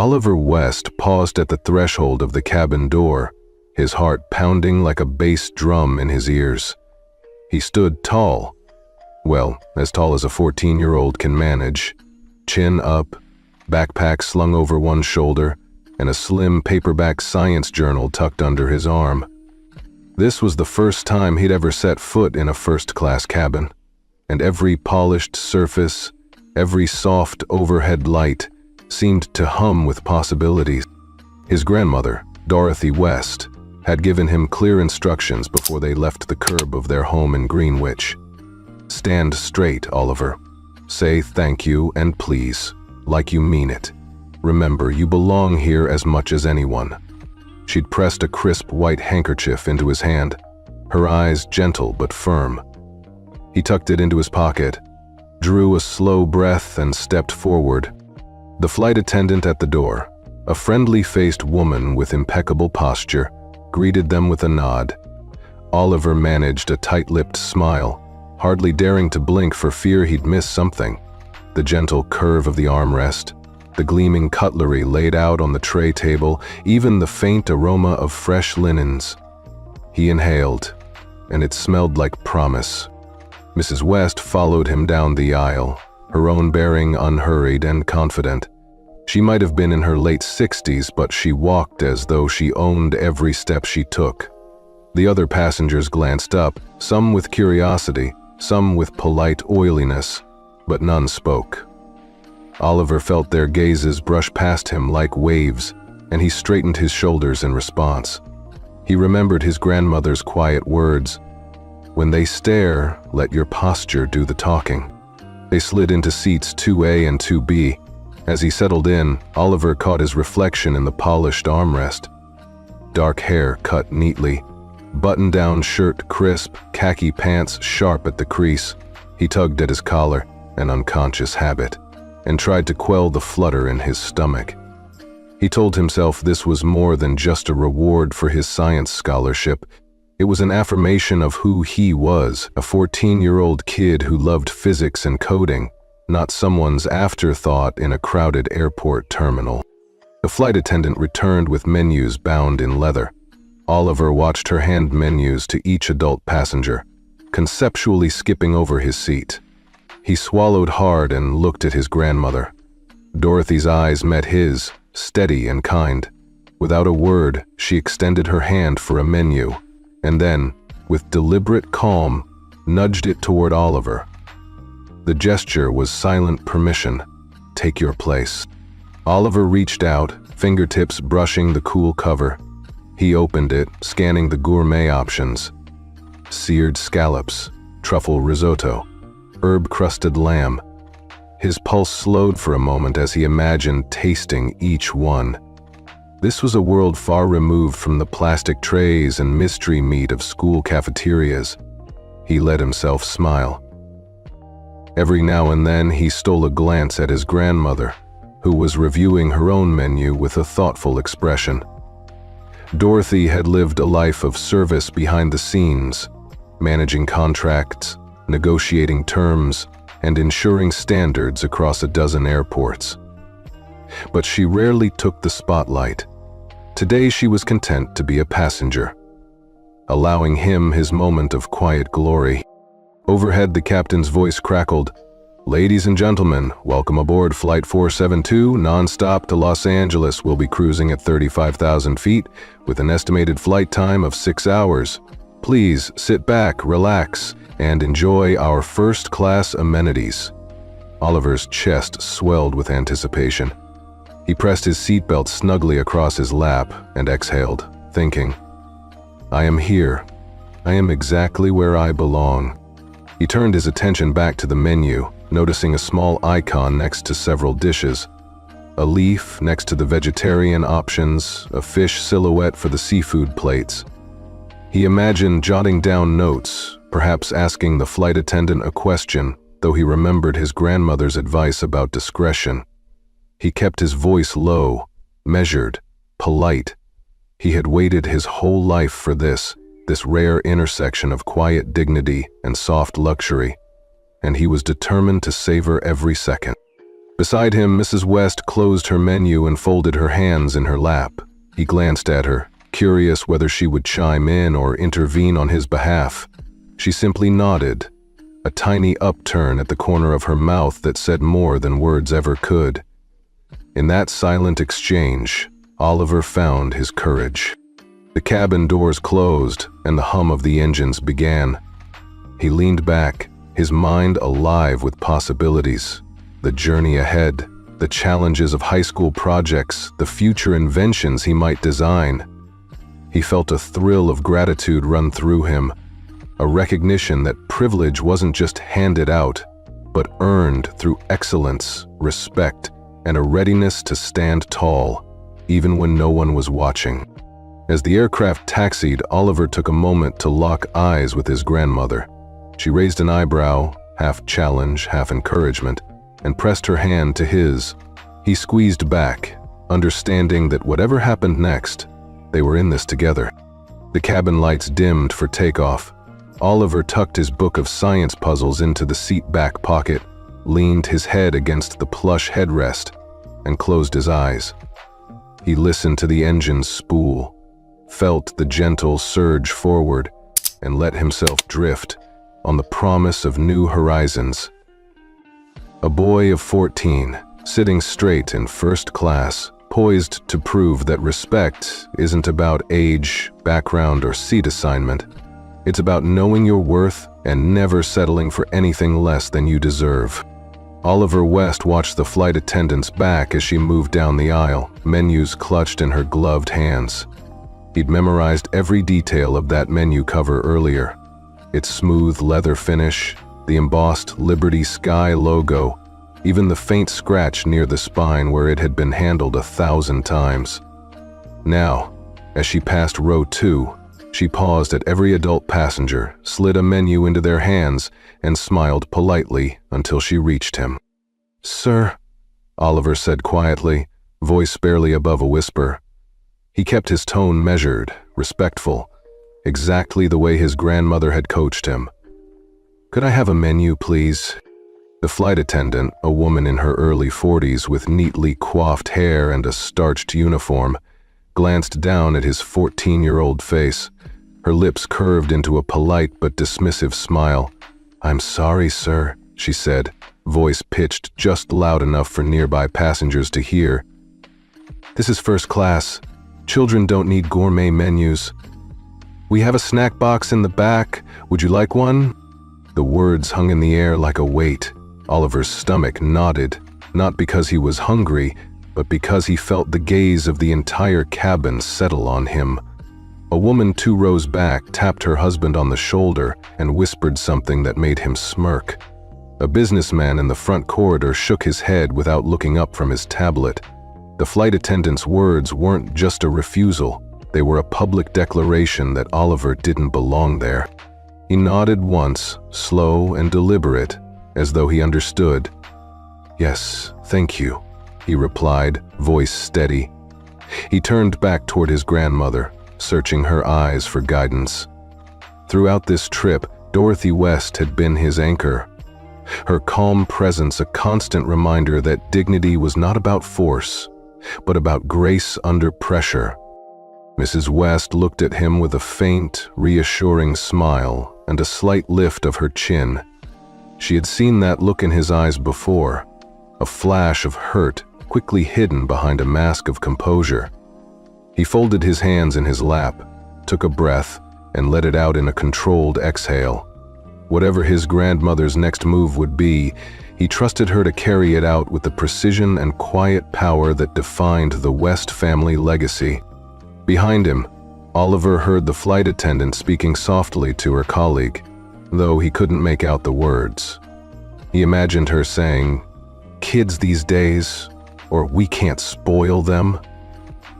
Oliver West paused at the threshold of the cabin door, his heart pounding like a bass drum in his ears. He stood tall, well, as tall as a 14-year-old can manage, chin up, backpack slung over one shoulder, and a slim paperback science journal tucked under his arm. This was the first time he'd ever set foot in a first-class cabin, and every polished surface, every soft overhead light seemed to hum with possibilities. His grandmother, Dorothy West, had given him clear instructions before they left the curb of their home in Greenwich. "Stand straight, Oliver. Say thank you and please, like you mean it. Remember, you belong here as much as anyone." She'd pressed a crisp white handkerchief into his hand, her eyes gentle but firm. He tucked it into his pocket, drew a slow breath and stepped forward. The flight attendant at the door, a friendly-faced woman with impeccable posture, greeted them with a nod. Oliver managed a tight-lipped smile, hardly daring to blink for fear he'd miss something. The gentle curve of the armrest, the gleaming cutlery laid out on the tray table, even the faint aroma of fresh linens. He inhaled, and it smelled like promise. Mrs. West followed him down the aisle, her own bearing unhurried and confident. She might have been in her late 60s, but she walked as though she owned every step she took. The other passengers glanced up, some with curiosity, some with polite oiliness, but none spoke. Oliver felt their gazes brush past him like waves, and he straightened his shoulders in response. He remembered his grandmother's quiet words, "When they stare, let your posture do the talking." They slid into seats 2A and 2B. As he settled in, Oliver caught his reflection in the polished armrest. Dark hair cut neatly, button-down shirt crisp, khaki pants sharp at the crease. He tugged at his collar, an unconscious habit, and tried to quell the flutter in his stomach. He told himself this was more than just a reward for his science scholarship. It was an affirmation of who he was, a 14-year-old kid who loved physics and coding, not someone's afterthought in a crowded airport terminal. The flight attendant returned with menus bound in leather. Oliver watched her hand menus to each adult passenger, conceptually skipping over his seat. He swallowed hard and looked at his grandmother. Dorothy's eyes met his, steady and kind. Without a word, she extended her hand for a menu, and then, with deliberate calm, nudged it toward Oliver. The gesture was silent permission. "Take your place." Oliver reached out, fingertips brushing the cool cover. He opened it, scanning the gourmet options. Seared scallops, truffle risotto, herb-crusted lamb. His pulse slowed for a moment as he imagined tasting each one. This was a world far removed from the plastic trays and mystery meat of school cafeterias. He let himself smile. Every now and then he stole a glance at his grandmother, who was reviewing her own menu with a thoughtful expression. Dorothy had lived a life of service behind the scenes, managing contracts, negotiating terms, and ensuring standards across a dozen airports. But she rarely took the spotlight. Today she was content to be a passenger, allowing him his moment of quiet glory. Overhead, the captain's voice crackled, "Ladies and gentlemen, welcome aboard Flight 472, non-stop to Los Angeles. We'll be cruising at 35,000 feet with an estimated flight time of 6 hours. Please sit back, relax, and enjoy our first-class amenities." Oliver's chest swelled with anticipation. He pressed his seatbelt snugly across his lap and exhaled, thinking, "I am here. I am exactly where I belong." He turned his attention back to the menu, noticing a small icon next to several dishes. A leaf next to the vegetarian options, a fish silhouette for the seafood plates. He imagined jotting down notes, perhaps asking the flight attendant a question, though he remembered his grandmother's advice about discretion. He kept his voice low, measured, polite. He had waited his whole life for this rare intersection of quiet dignity and soft luxury, and he was determined to savor every second. Beside him, Mrs. West closed her menu and folded her hands in her lap. He glanced at her, curious whether she would chime in or intervene on his behalf. She simply nodded, a tiny upturn at the corner of her mouth that said more than words ever could. In that silent exchange, Oliver found his courage. The cabin doors closed, and the hum of the engines began. He leaned back, his mind alive with possibilities. The journey ahead, the challenges of high school projects, the future inventions he might design. He felt a thrill of gratitude run through him, a recognition that privilege wasn't just handed out, but earned through excellence, respect, and a readiness to stand tall, even when no one was watching. As the aircraft taxied, Oliver took a moment to lock eyes with his grandmother. She raised an eyebrow, half challenge, half encouragement, and pressed her hand to his. He squeezed back, understanding that whatever happened next, they were in this together. The cabin lights dimmed for takeoff. Oliver tucked his book of science puzzles into the seat back pocket, leaned his head against the plush headrest, and closed his eyes. He listened to the engines spool, felt the gentle surge forward, and let himself drift on the promise of new horizons. A boy of 14, sitting straight in first class, poised to prove that respect isn't about age, background, or seat assignment. It's about knowing your worth and never settling for anything less than you deserve. Oliver West watched the flight attendant's back as she moved down the aisle, menus clutched in her gloved hands. He'd memorized every detail of that menu cover earlier. Its smooth leather finish, the embossed Liberty Sky logo, even the faint scratch near the spine where it had been handled 1,000 times. Now, as she passed row 2, she paused at every adult passenger, slid a menu into their hands, and smiled politely until she reached him. "Sir," Oliver said quietly, voice barely above a whisper. He kept his tone measured, respectful, exactly the way his grandmother had coached him. "Could I have a menu, please?" The flight attendant, a woman in her early 40s with neatly coiffed hair and a starched uniform, glanced down at his 14-year-old face. Her lips curved into a polite but dismissive smile. "I'm sorry, sir," she said, voice pitched just loud enough for nearby passengers to hear. "This is first class. Children don't need gourmet menus. We have a snack box in the back. Would you like one?" The words hung in the air like a weight. Oliver's stomach knotted, not because he was hungry, but because he felt the gaze of the entire cabin settle on him. A woman 2 rows back tapped her husband on the shoulder and whispered something that made him smirk. A businessman in the front corridor shook his head without looking up from his tablet. The flight attendant's words weren't just a refusal, they were a public declaration that Oliver didn't belong there. He nodded once, slow and deliberate, as though he understood. "Yes, thank you," he replied, voice steady. He turned back toward his grandmother, searching her eyes for guidance. Throughout this trip, Dorothy West had been his anchor. Her calm presence a constant reminder that dignity was not about force, but about grace under pressure. Mrs. West looked at him with a faint, reassuring smile and a slight lift of her chin. She had seen that look in his eyes before, a flash of hurt quickly hidden behind a mask of composure. He folded his hands in his lap, took a breath, and let it out in a controlled exhale. Whatever his grandmother's next move would be, he trusted her to carry it out with the precision and quiet power that defined the West family legacy. Behind him, Oliver heard the flight attendant speaking softly to her colleague, though he couldn't make out the words. He imagined her saying, "Kids these days," or "we can't spoil them."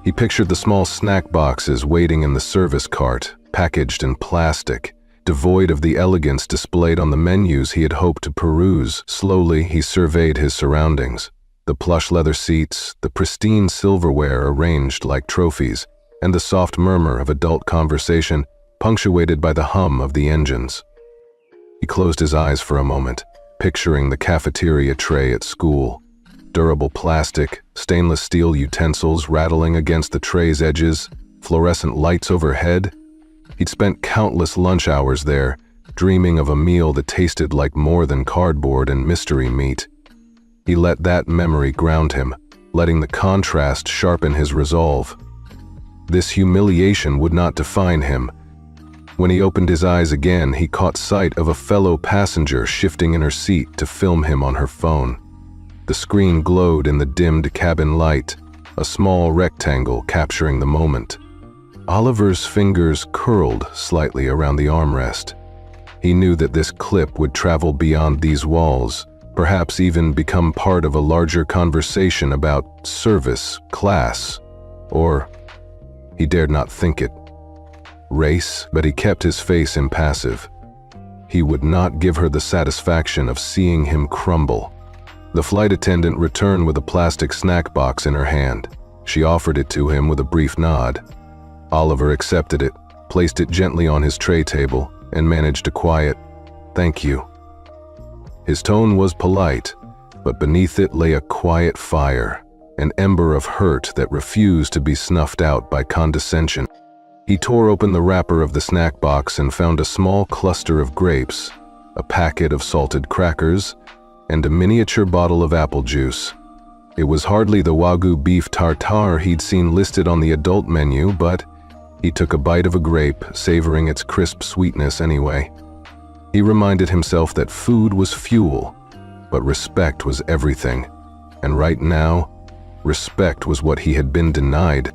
He pictured the small snack boxes waiting in the service cart, packaged in plastic, devoid of the elegance displayed on the menus he had hoped to peruse. Slowly, he surveyed his surroundings. The plush leather seats, the pristine silverware arranged like trophies, and the soft murmur of adult conversation, punctuated by the hum of the engines. He closed his eyes for a moment, picturing the cafeteria tray at school. Durable plastic, stainless steel utensils rattling against the tray's edges, fluorescent lights overhead. He'd spent countless lunch hours there, dreaming of a meal that tasted like more than cardboard and mystery meat. He let that memory ground him, letting the contrast sharpen his resolve. This humiliation would not define him. When he opened his eyes again, he caught sight of a fellow passenger shifting in her seat to film him on her phone. The screen glowed in the dimmed cabin light, a small rectangle capturing the moment. Oliver's fingers curled slightly around the armrest. He knew that this clip would travel beyond these walls, perhaps even become part of a larger conversation about service, class, or, he dared not think it, race, but he kept his face impassive. He would not give her the satisfaction of seeing him crumble. The flight attendant returned with a plastic snack box in her hand. She offered it to him with a brief nod. Oliver accepted it, placed it gently on his tray table, and managed a quiet, "Thank you." His tone was polite, but beneath it lay a quiet fire, an ember of hurt that refused to be snuffed out by condescension. He tore open the wrapper of the snack box and found a small cluster of grapes, a packet of salted crackers, and a miniature bottle of apple juice. It was hardly the Wagyu beef tartare he'd seen listed on the adult menu, but he took a bite of a grape, savoring its crisp sweetness anyway. He reminded himself that food was fuel, but respect was everything. And right now, respect was what he had been denied.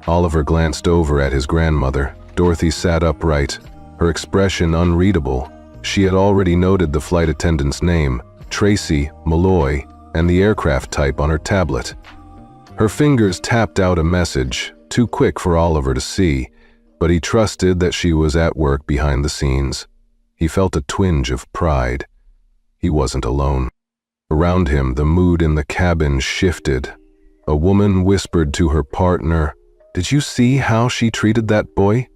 Oliver glanced over at his grandmother. Dorothy sat upright, her expression unreadable. She had already noted the flight attendant's name, Tracy Malloy, and the aircraft type on her tablet. Her fingers tapped out a message, too quick for Oliver to see, but he trusted that she was at work behind the scenes. He felt a twinge of pride. He wasn't alone. Around him, the mood in the cabin shifted. A woman whispered to her partner, "Did you see how she treated that boy?"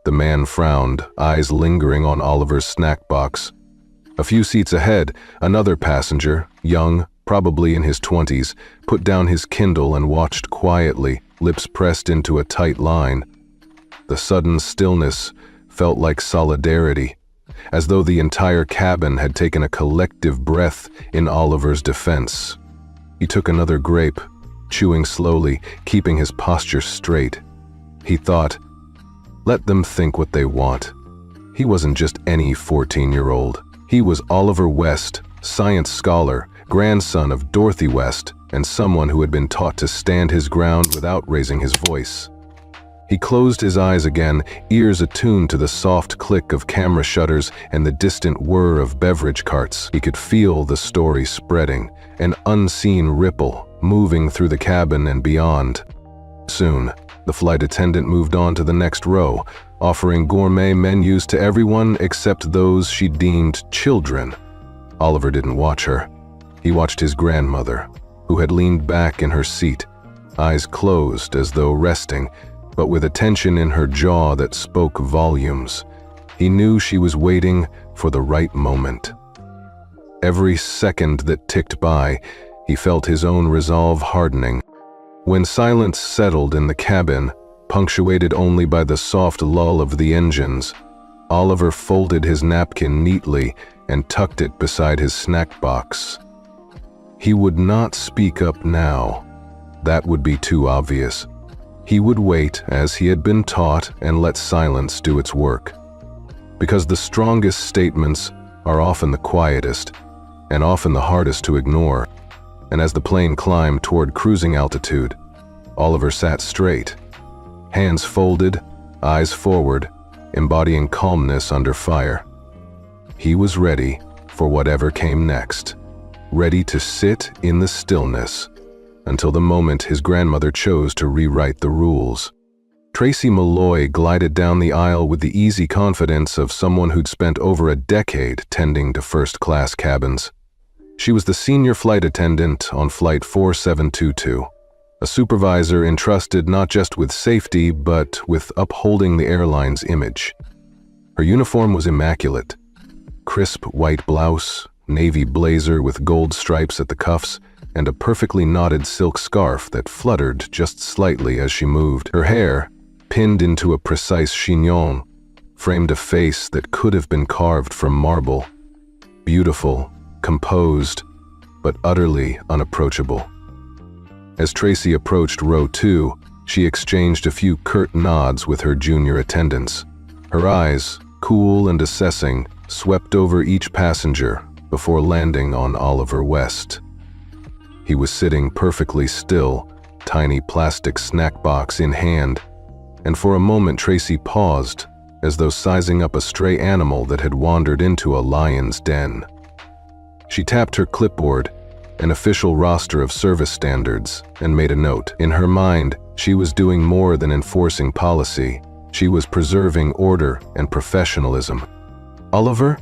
The man frowned, eyes lingering on Oliver's snack box. A few seats ahead, another passenger, young, probably in his 20s, put down his Kindle and watched quietly, lips pressed into a tight line. The sudden stillness felt like solidarity, as though the entire cabin had taken a collective breath in Oliver's defense. He took another grape, chewing slowly, keeping his posture straight. He thought, let them think what they want. He wasn't just any 14-year-old. He was Oliver West, science scholar, grandson of Dorothy West, and someone who had been taught to stand his ground without raising his voice. He closed his eyes again, ears attuned to the soft click of camera shutters and the distant whir of beverage carts. He could feel the story spreading, an unseen ripple moving through the cabin and beyond. Soon, the flight attendant moved on to the next row, offering gourmet menus to everyone except those she deemed children. Oliver didn't watch her. He watched his grandmother, who had leaned back in her seat, eyes closed as though resting, but with a tension in her jaw that spoke volumes. He knew she was waiting for the right moment. Every second that ticked by, he felt his own resolve hardening. When silence settled in the cabin, punctuated only by the soft lull of the engines, Oliver folded his napkin neatly and tucked it beside his snack box. He would not speak up now. That would be too obvious. He would wait as he had been taught and let silence do its work. Because the strongest statements are often the quietest, and often the hardest to ignore. And as the plane climbed toward cruising altitude, Oliver sat straight, hands folded, eyes forward, embodying calmness under fire. He was ready for whatever came next, ready to sit in the stillness until the moment his grandmother chose to rewrite the rules. Tracy Malloy glided down the aisle with the easy confidence of someone who'd spent over a decade tending to first-class cabins. She was the senior flight attendant on Flight 4722, a supervisor entrusted not just with safety but with upholding the airline's image. Her uniform was immaculate. Crisp white blouse, navy blazer with gold stripes at the cuffs, and a perfectly knotted silk scarf that fluttered just slightly as she moved. Her hair, pinned into a precise chignon, framed a face that could have been carved from marble. Beautiful, composed, but utterly unapproachable. As Tracy approached row 2, she exchanged a few curt nods with her junior attendants. Her eyes, cool and assessing, swept over each passenger before landing on Oliver West. He was sitting perfectly still, tiny plastic snack box in hand, and for a moment Tracy paused, as though sizing up a stray animal that had wandered into a lion's den. She tapped her clipboard, an official roster of service standards, and made a note. In her mind, she was doing more than enforcing policy. She was preserving order and professionalism. "Oliver?"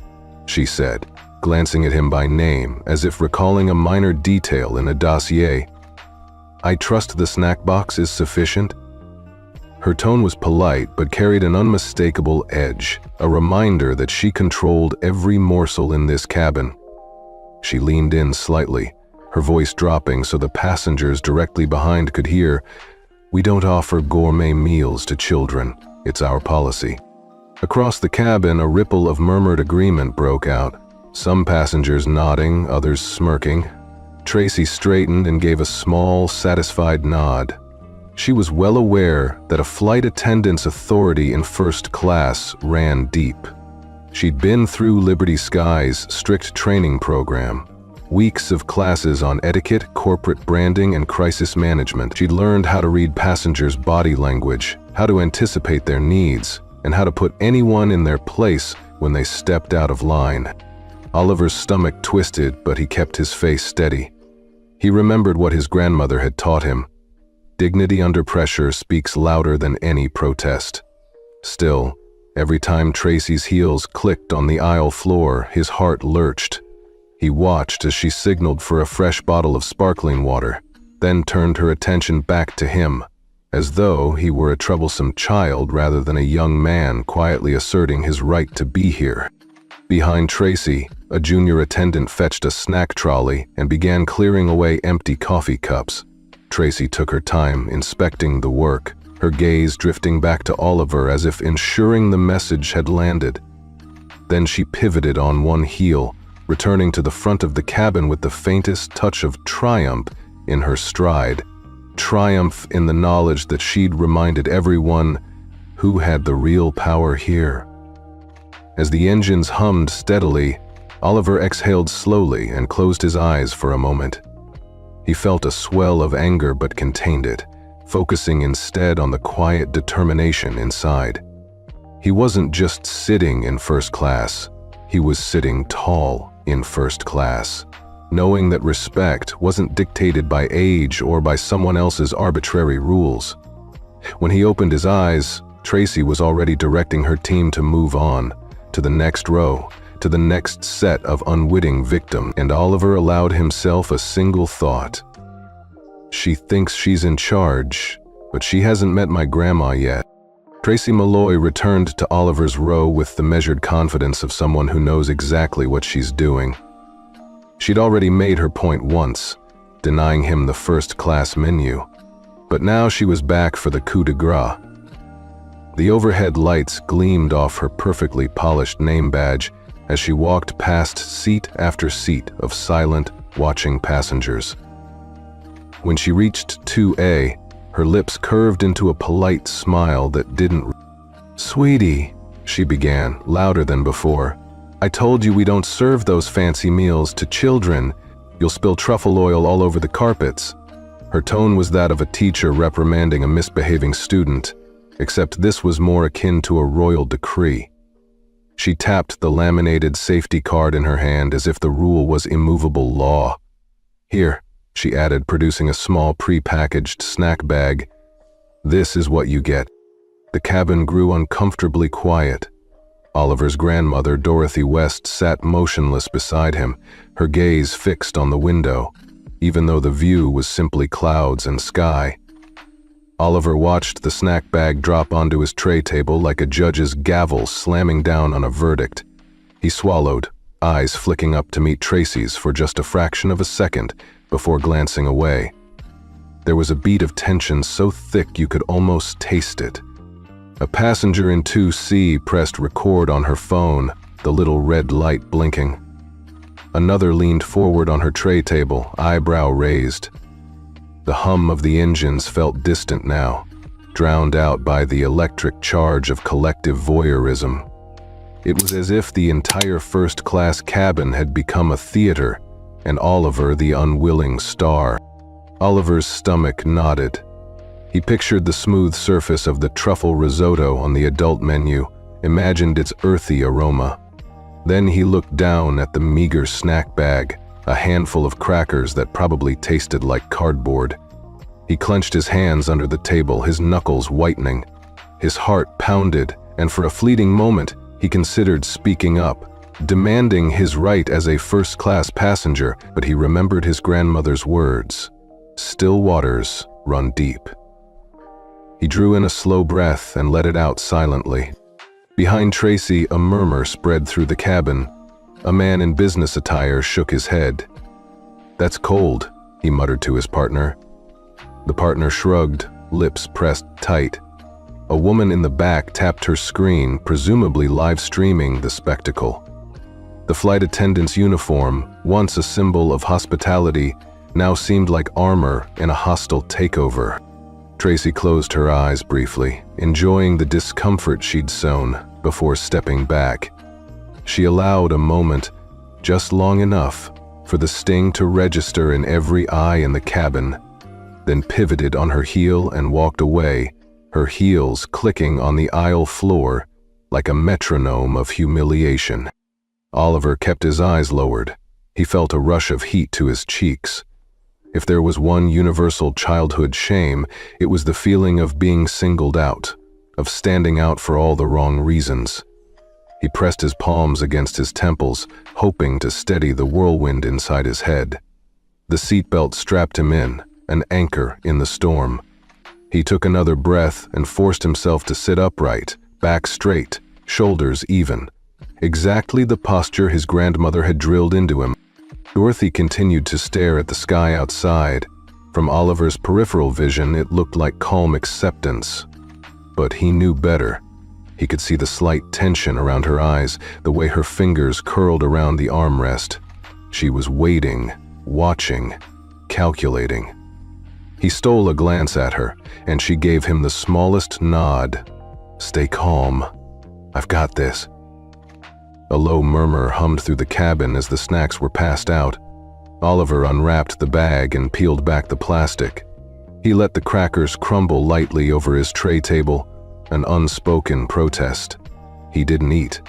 she said, glancing at him by name, as if recalling a minor detail in a dossier. "I trust the snack box is sufficient?" Her tone was polite but carried an unmistakable edge, a reminder that she controlled every morsel in this cabin. She leaned in slightly, her voice dropping so the passengers directly behind could hear, "We don't offer gourmet meals to children. It's our policy." Across the cabin, a ripple of murmured agreement broke out, some passengers nodding, others smirking. Tracy straightened and gave a small, satisfied nod. She was well aware that a flight attendant's authority in first class ran deep. She'd been through Liberty Sky's strict training program. Weeks of classes on etiquette, corporate branding, and crisis management. She'd learned how to read passengers' body language, how to anticipate their needs, and how to put anyone in their place when they stepped out of line. Oliver's stomach twisted, but he kept his face steady. He remembered what his grandmother had taught him. Dignity under pressure speaks louder than any protest. Still, every time Tracy's heels clicked on the aisle floor, his heart lurched. He watched as she signaled for a fresh bottle of sparkling water, then turned her attention back to him, as though he were a troublesome child rather than a young man quietly asserting his right to be here. Behind Tracy, a junior attendant fetched a snack trolley and began clearing away empty coffee cups. Tracy took her time inspecting the work, her gaze drifting back to Oliver as if ensuring the message had landed. Then she pivoted on one heel, returning to the front of the cabin with the faintest touch of triumph in her stride. Triumph in the knowledge that she'd reminded everyone who had the real power here. As the engines hummed steadily, Oliver exhaled slowly and closed his eyes for a moment. He felt a swell of anger but contained it, focusing instead on the quiet determination inside. He wasn't just sitting in first class, he was sitting tall in first class, knowing that respect wasn't dictated by age or by someone else's arbitrary rules. When he opened his eyes, Tracy was already directing her team to move on, to the next row, to the next set of unwitting victims, and Oliver allowed himself a single thought. She thinks she's in charge, but she hasn't met my grandma yet. Tracy Malloy returned to Oliver's row with the measured confidence of someone who knows exactly what she's doing. She'd already made her point once, denying him the first-class menu, but now she was back for the coup de grace. The overhead lights gleamed off her perfectly polished name badge as she walked past seat after seat of silent, watching passengers. When she reached 2A, her lips curved into a polite smile that didn't. "Sweetie," she began, louder than before, "I told you we don't serve those fancy meals to children. You'll spill truffle oil all over the carpets." Her tone was that of a teacher reprimanding a misbehaving student, except this was more akin to a royal decree. She tapped the laminated safety card in her hand as if the rule was immovable law. "Here," she added, producing a small pre-packaged snack bag. "This is what you get." The cabin grew uncomfortably quiet. Oliver's grandmother, Dorothy West, sat motionless beside him, her gaze fixed on the window, even though the view was simply clouds and sky. Oliver watched the snack bag drop onto his tray table like a judge's gavel slamming down on a verdict. He swallowed, eyes flicking up to meet Tracy's for just a fraction of a second before glancing away. There was a beat of tension so thick you could almost taste it. A passenger in 2C pressed record on her phone, the little red light blinking. Another leaned forward on her tray table, eyebrow raised. The hum of the engines felt distant now, drowned out by the electric charge of collective voyeurism. It was as if the entire first-class cabin had become a theater, and Oliver the unwilling star. Oliver's stomach nodded. He pictured the smooth surface of the truffle risotto on the adult menu, imagined its earthy aroma. Then he looked down at the meager snack bag, a handful of crackers that probably tasted like cardboard. He clenched his hands under the table, his knuckles whitening. His heart pounded, and for a fleeting moment, he considered speaking up, demanding his right as a first-class passenger, but he remembered his grandmother's words, "Still waters run deep." He drew in a slow breath and let it out silently. Behind Tracy, a murmur spread through the cabin. A man in business attire shook his head. "That's cold," he muttered to his partner. The partner shrugged, lips pressed tight. A woman in the back tapped her screen, presumably live streaming the spectacle. The flight attendant's uniform, once a symbol of hospitality, now seemed like armor in a hostile takeover. Tracy closed her eyes briefly, enjoying the discomfort she'd sown, before stepping back. She allowed a moment, just long enough, for the sting to register in every eye in the cabin, then pivoted on her heel and walked away, her heels clicking on the aisle floor like a metronome of humiliation. Oliver kept his eyes lowered. He felt a rush of heat to his cheeks. If there was one universal childhood shame, it was the feeling of being singled out, of standing out for all the wrong reasons. He pressed his palms against his temples, hoping to steady the whirlwind inside his head. The seatbelt strapped him in, an anchor in the storm. He took another breath and forced himself to sit upright, back straight, shoulders even. Exactly the posture his grandmother had drilled into him. Dorothy continued to stare at the sky outside. From Oliver's peripheral vision, it looked like calm acceptance. But he knew better. He could see the slight tension around her eyes, the way her fingers curled around the armrest. She was waiting, watching, calculating. He stole a glance at her, and she gave him the smallest nod. "Stay calm. I've got this." A low murmur hummed through the cabin as the snacks were passed out. Oliver unwrapped the bag and peeled back the plastic. He let the crackers crumble lightly over his tray table, an unspoken protest. He didn't eat.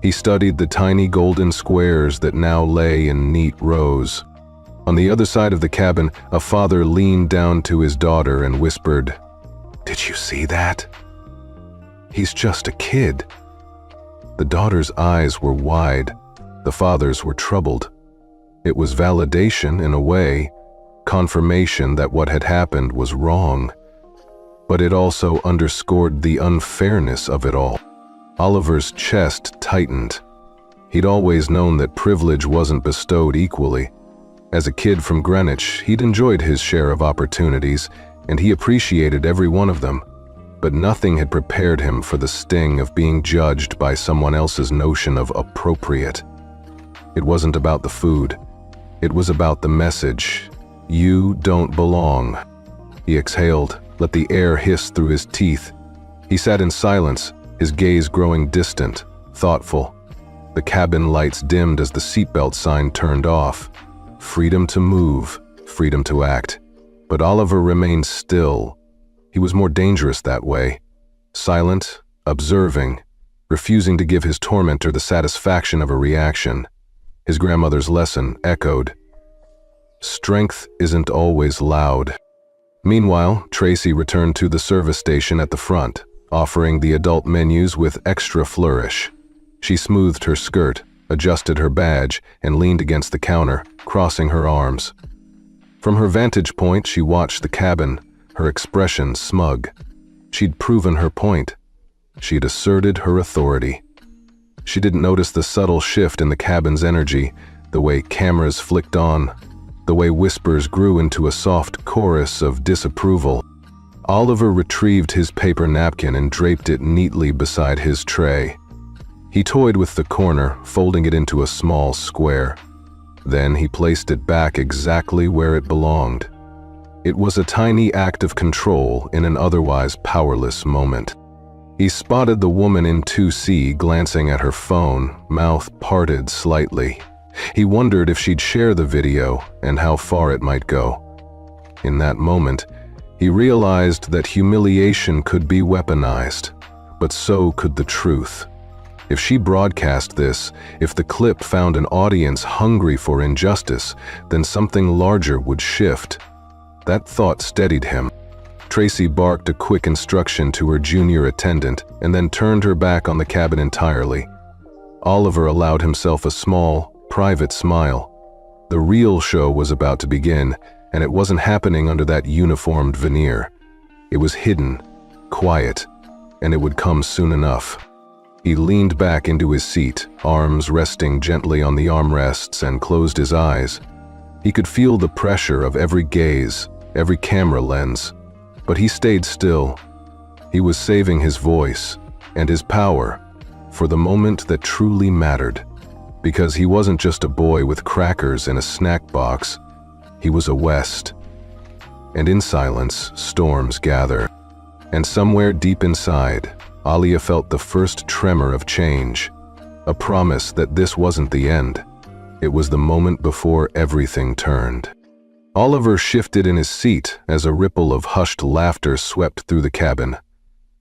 He studied the tiny golden squares that now lay in neat rows. On the other side of the cabin, a father leaned down to his daughter and whispered, "Did you see that? He's just a kid." The daughter's eyes were wide, the father's were troubled. It was validation in a way, confirmation that what had happened was wrong. But it also underscored the unfairness of it all. Oliver's chest tightened. He'd always known that privilege wasn't bestowed equally. As a kid from Greenwich, he'd enjoyed his share of opportunities, and he appreciated every one of them. But nothing had prepared him for the sting of being judged by someone else's notion of appropriate. It wasn't about the food. It was about the message. "You don't belong." He exhaled, let the air hiss through his teeth. He sat in silence, his gaze growing distant, thoughtful. The cabin lights dimmed as the seatbelt sign turned off. Freedom to move, freedom to act. But Oliver remained still. He was more dangerous that way. Silent, observing, refusing to give his tormentor the satisfaction of a reaction. His grandmother's lesson echoed. Strength isn't always loud. Meanwhile, Tracy returned to the service station at the front, offering the adult menus with extra flourish. She smoothed her skirt, adjusted her badge, and leaned against the counter, crossing her arms. From her vantage point, she watched the cabin, her expression smug. She'd proven her point. She'd asserted her authority. She didn't notice the subtle shift in the cabin's energy, the way cameras flicked on, the way whispers grew into a soft chorus of disapproval. Oliver retrieved his paper napkin and draped it neatly beside his tray. He toyed with the corner, folding it into a small square. Then he placed it back exactly where it belonged. It was a tiny act of control in an otherwise powerless moment. He spotted the woman in 2C glancing at her phone, mouth parted slightly. He wondered if she'd share the video and how far it might go. In that moment, he realized that humiliation could be weaponized, but so could the truth. If she broadcast this, if the clip found an audience hungry for injustice, then something larger would shift. That thought steadied him. Tracy barked a quick instruction to her junior attendant and then turned her back on the cabin entirely. Oliver allowed himself a small, private smile. The real show was about to begin, and it wasn't happening under that uniformed veneer. It was hidden, quiet, and it would come soon enough. He leaned back into his seat, arms resting gently on the armrests, and closed his eyes. He could feel the pressure of every gaze, every camera lens, but he stayed still. He was saving his voice and his power for the moment that truly mattered, because he wasn't just a boy with crackers in a snack box. He was a West. And in silence, storms gather. And somewhere deep inside, Alia felt the first tremor of change, a promise that this wasn't the end. It was the moment before everything turned. Oliver shifted in his seat as a ripple of hushed laughter swept through the cabin.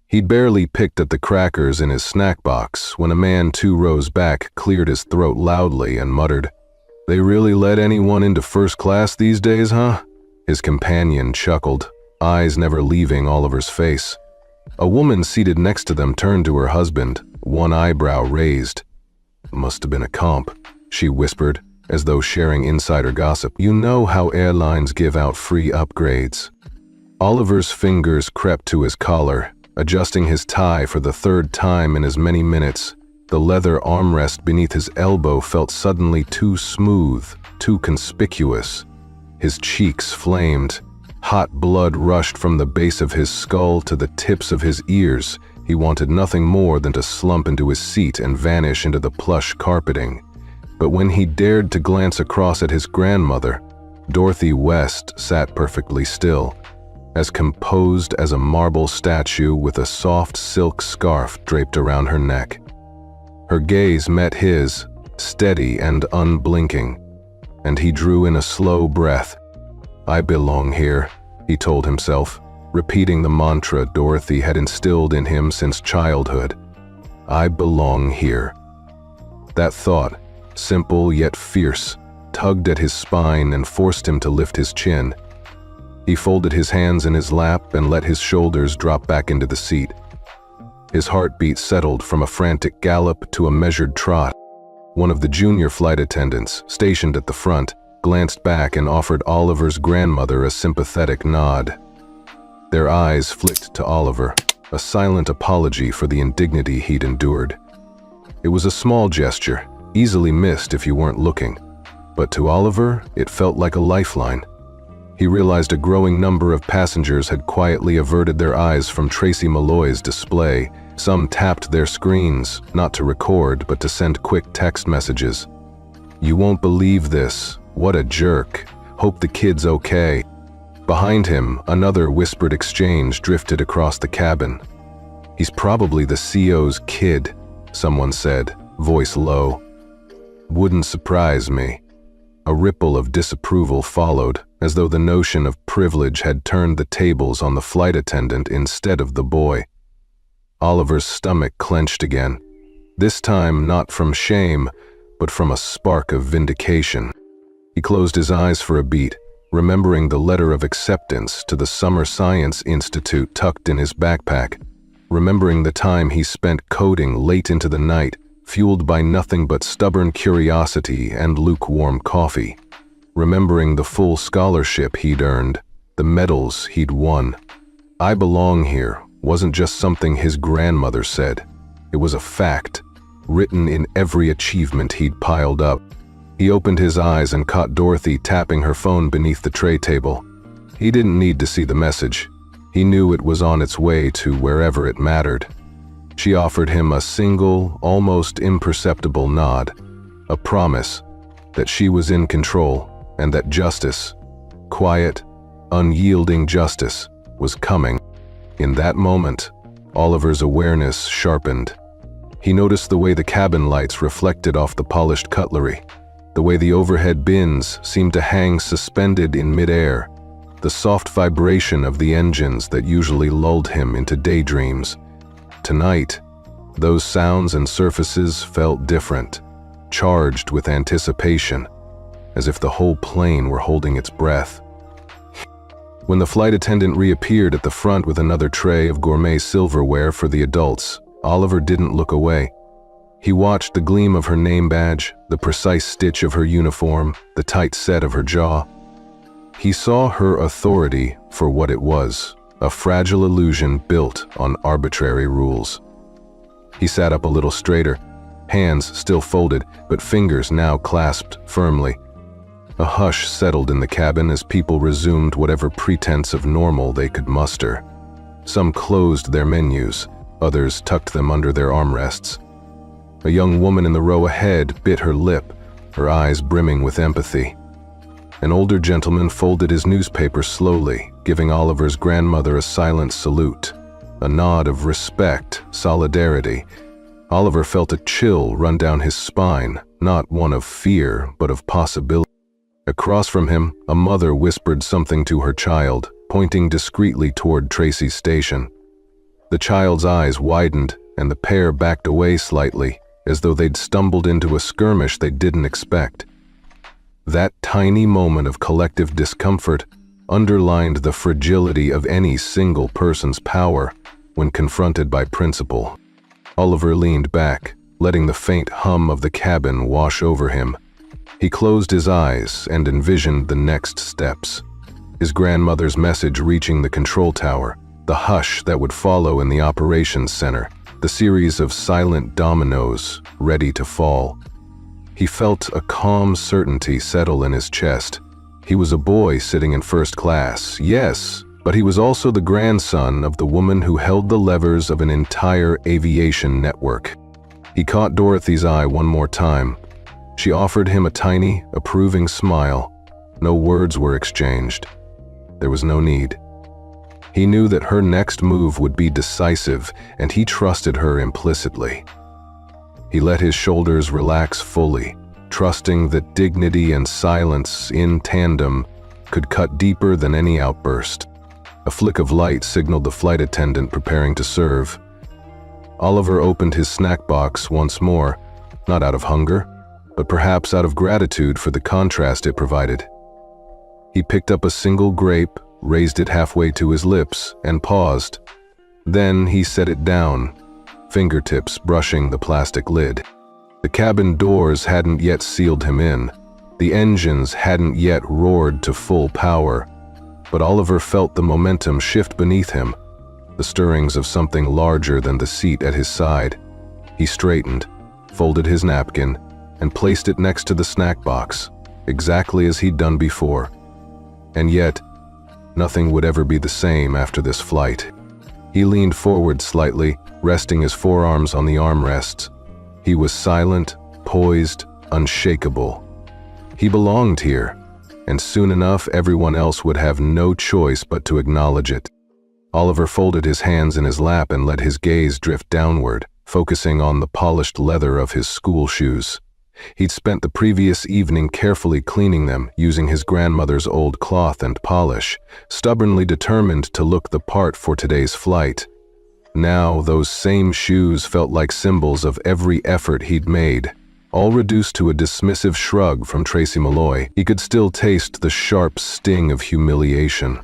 He'd barely picked at the crackers in his snack box when a man 2 rows back cleared his throat loudly and muttered, "They really let anyone into first class these days, huh?" His companion chuckled, eyes never leaving Oliver's face. A woman seated next to them turned to her husband, one eyebrow raised. "Must have been a comp," she whispered, as though sharing insider gossip. "You know how airlines give out free upgrades." Oliver's fingers crept to his collar, adjusting his tie for the 3rd time in as many minutes. The leather armrest beneath his elbow felt suddenly too smooth, too conspicuous. His cheeks flamed. Hot blood rushed from the base of his skull to the tips of his ears. He wanted nothing more than to slump into his seat and vanish into the plush carpeting. But when he dared to glance across at his grandmother, Dorothy West sat perfectly still, as composed as a marble statue with a soft silk scarf draped around her neck. Her gaze met his, steady and unblinking, and he drew in a slow breath. "I belong here," he told himself, repeating the mantra Dorothy had instilled in him since childhood. "I belong here." That thought, simple yet fierce, tugged at his spine and forced him to lift his chin. He folded his hands in his lap and let his shoulders drop back into the seat. His heartbeat settled from a frantic gallop to a measured trot. One of the junior flight attendants, stationed at the front, glanced back and offered Oliver's grandmother a sympathetic nod. Their eyes flicked to Oliver, a silent apology for the indignity he'd endured. It was a small gesture, easily missed if you weren't looking, but to Oliver, it felt like a lifeline. He realized a growing number of passengers had quietly averted their eyes from Tracy Malloy's display. Some tapped their screens, not to record, but to send quick text messages. "You won't believe this. What a jerk. Hope the kid's okay." Behind him, another whispered exchange drifted across the cabin. "He's probably the CO's kid," someone said, voice low. "Wouldn't surprise me." A ripple of disapproval followed, as though the notion of privilege had turned the tables on the flight attendant instead of the boy. Oliver's stomach clenched again, this time not from shame, but from a spark of vindication. He closed his eyes for a beat, remembering the letter of acceptance to the Summer Science Institute tucked in his backpack, remembering the time he spent coding late into the night, fueled by nothing but stubborn curiosity and lukewarm coffee, remembering the full scholarship he'd earned, the medals he'd won. "I belong here" wasn't just something his grandmother said. It was a fact, written in every achievement he'd piled up. He opened his eyes and caught Dorothy tapping her phone beneath the tray table. He didn't need to see the message. He knew it was on its way to wherever it mattered. She offered him a single, almost imperceptible nod, a promise that she was in control and that justice, quiet, unyielding justice, was coming. In that moment, Oliver's awareness sharpened. He noticed the way the cabin lights reflected off the polished cutlery, the way the overhead bins seemed to hang suspended in midair, the soft vibration of the engines that usually lulled him into daydreams. Tonight, those sounds and surfaces felt different, charged with anticipation, as if the whole plane were holding its breath. When the flight attendant reappeared at the front with another tray of gourmet silverware for the adults, Oliver didn't look away. He watched the gleam of her name badge, the precise stitch of her uniform, the tight set of her jaw. He saw her authority for what it was, a fragile illusion built on arbitrary rules. He sat up a little straighter, hands still folded, but fingers now clasped firmly. A hush settled in the cabin as people resumed whatever pretense of normal they could muster. Some closed their menus, others tucked them under their armrests. A young woman in the row ahead bit her lip, her eyes brimming with empathy. An older gentleman folded his newspaper slowly, giving Oliver's grandmother a silent salute, a nod of respect, solidarity. Oliver felt a chill run down his spine, not one of fear, but of possibility. Across from him, a mother whispered something to her child, pointing discreetly toward Tracy's station. The child's eyes widened, and the pair backed away slightly, as though they'd stumbled into a skirmish they didn't expect. That tiny moment of collective discomfort underlined the fragility of any single person's power when confronted by principle. Oliver leaned back, letting the faint hum of the cabin wash over him. He closed his eyes and envisioned the next steps. His grandmother's message reaching the control tower, the hush that would follow in the operations center, the series of silent dominoes ready to fall. He felt a calm certainty settle in his chest. He was a boy sitting in first class, yes, but he was also the grandson of the woman who held the levers of an entire aviation network. He caught Dorothy's eye one more time. She offered him a tiny, approving smile. No words were exchanged. There was no need. He knew that her next move would be decisive, and he trusted her implicitly. He let his shoulders relax fully, trusting that dignity and silence in tandem could cut deeper than any outburst. A flick of light signaled the flight attendant preparing to serve. Oliver opened his snack box once more, not out of hunger, but perhaps out of gratitude for the contrast it provided. He picked up a single grape, raised it halfway to his lips, and paused. Then he set it down, fingertips brushing the plastic lid. The cabin doors hadn't yet sealed him in. The engines hadn't yet roared to full power, but Oliver felt the momentum shift beneath him, the stirrings of something larger than the seat at his side. He straightened, folded his napkin, and placed it next to the snack box, exactly as he'd done before. And yet, nothing would ever be the same after this flight. He leaned forward slightly, resting his forearms on the armrests. He was silent, poised, unshakable. He belonged here, and soon enough everyone else would have no choice but to acknowledge it. Oliver folded his hands in his lap and let his gaze drift downward, focusing on the polished leather of his school shoes. He'd spent the previous evening carefully cleaning them, using his grandmother's old cloth and polish, stubbornly determined to look the part for today's flight. Now, those same shoes felt like symbols of every effort he'd made. All reduced to a dismissive shrug from Tracy Malloy, he could still taste the sharp sting of humiliation.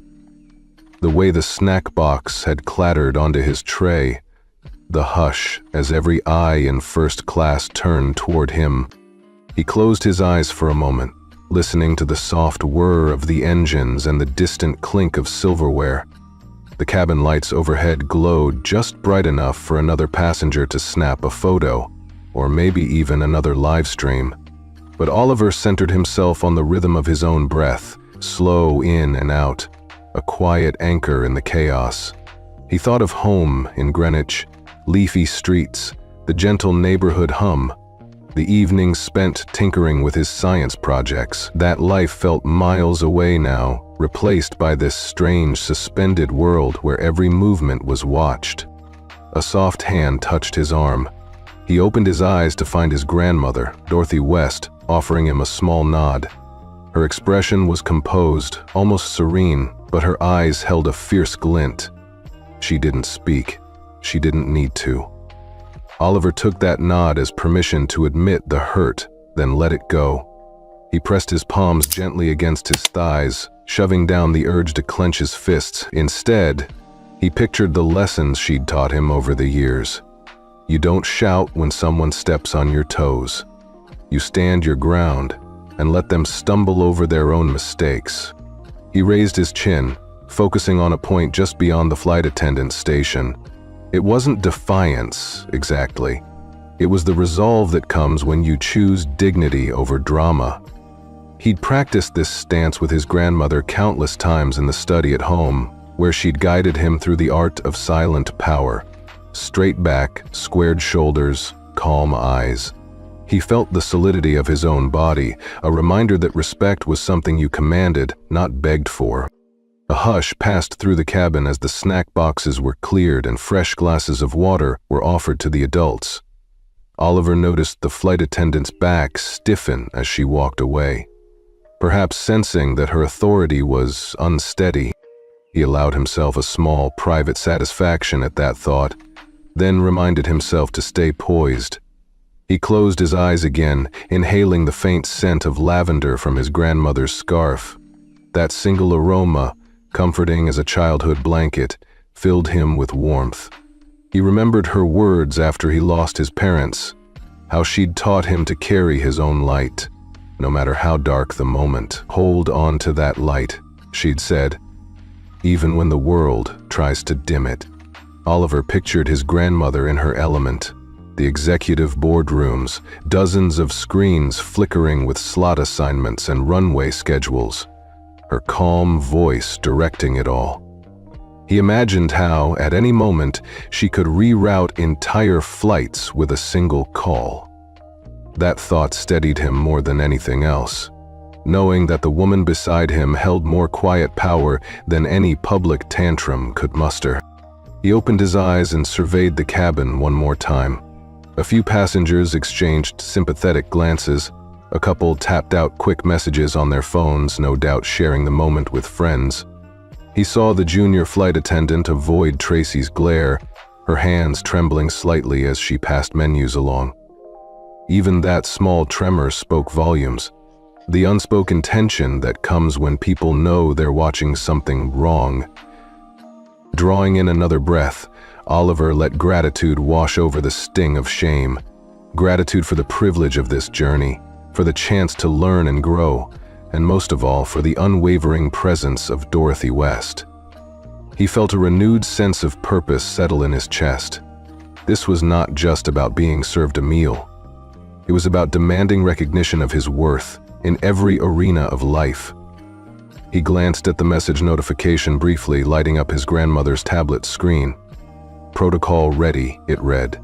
The way the snack box had clattered onto his tray, the hush as every eye in first class turned toward him. He closed his eyes for a moment, listening to the soft whir of the engines and the distant clink of silverware. The cabin lights overhead glowed just bright enough for another passenger to snap a photo. or maybe even another live stream. But Oliver centered himself on the rhythm of his own breath, slow in and out, a quiet anchor in the chaos. He thought of home in Greenwich, leafy streets, the gentle neighborhood hum, the evenings spent tinkering with his science projects. That life felt miles away now, replaced by this strange, suspended world where every movement was watched. A soft hand touched his arm. He opened his eyes to find his grandmother, Dorothy West, offering him a small nod. Her expression was composed, almost serene, but her eyes held a fierce glint. She didn't speak. She didn't need to. Oliver took that nod as permission to admit the hurt, then let it go. He pressed his palms gently against his thighs, shoving down the urge to clench his fists. Instead, he pictured the lessons she'd taught him over the years. You don't shout when someone steps on your toes. You stand your ground and let them stumble over their own mistakes. He raised his chin, focusing on a point just beyond the flight attendant's station. It wasn't defiance, exactly. It was the resolve that comes when you choose dignity over drama. He'd practiced this stance with his grandmother countless times in the study at home, where she'd guided him through the art of silent power. Straight back, squared shoulders, calm eyes. He felt the solidity of his own body, a reminder that respect was something you commanded, not begged for. A hush passed through the cabin as the snack boxes were cleared and fresh glasses of water were offered to the adults. Oliver noticed the flight attendant's back stiffen as she walked away. Perhaps sensing that her authority was unsteady, he allowed himself a small, private satisfaction at that thought, then reminded himself to stay poised. He closed his eyes again, inhaling the faint scent of lavender from his grandmother's scarf. That single aroma, comforting as a childhood blanket, filled him with warmth. He remembered her words after he lost his parents, how she'd taught him to carry his own light, no matter how dark the moment. Hold on to that light, she'd said, even when the world tries to dim it. Oliver pictured his grandmother in her element, the executive boardrooms, dozens of screens flickering with slot assignments and runway schedules, her calm voice directing it all. He imagined how, at any moment, she could reroute entire flights with a single call. That thought steadied him more than anything else, knowing that the woman beside him held more quiet power than any public tantrum could muster. He opened his eyes and surveyed the cabin one more time. A few passengers exchanged sympathetic glances. A couple tapped out quick messages on their phones, no doubt sharing the moment with friends. He saw the junior flight attendant avoid Tracy's glare, her hands trembling slightly as she passed menus along. Even that small tremor spoke volumes. The unspoken tension that comes when people know they're watching something wrong. Drawing in another breath, Oliver let gratitude wash over the sting of shame. Gratitude for the privilege of this journey, for the chance to learn and grow, and most of all, for the unwavering presence of Dorothy West. He felt a renewed sense of purpose settle in his chest. This was not just about being served a meal. It was about demanding recognition of his worth in every arena of life. He glanced at the message notification briefly, lighting up his grandmother's tablet screen. "Protocol ready," it read.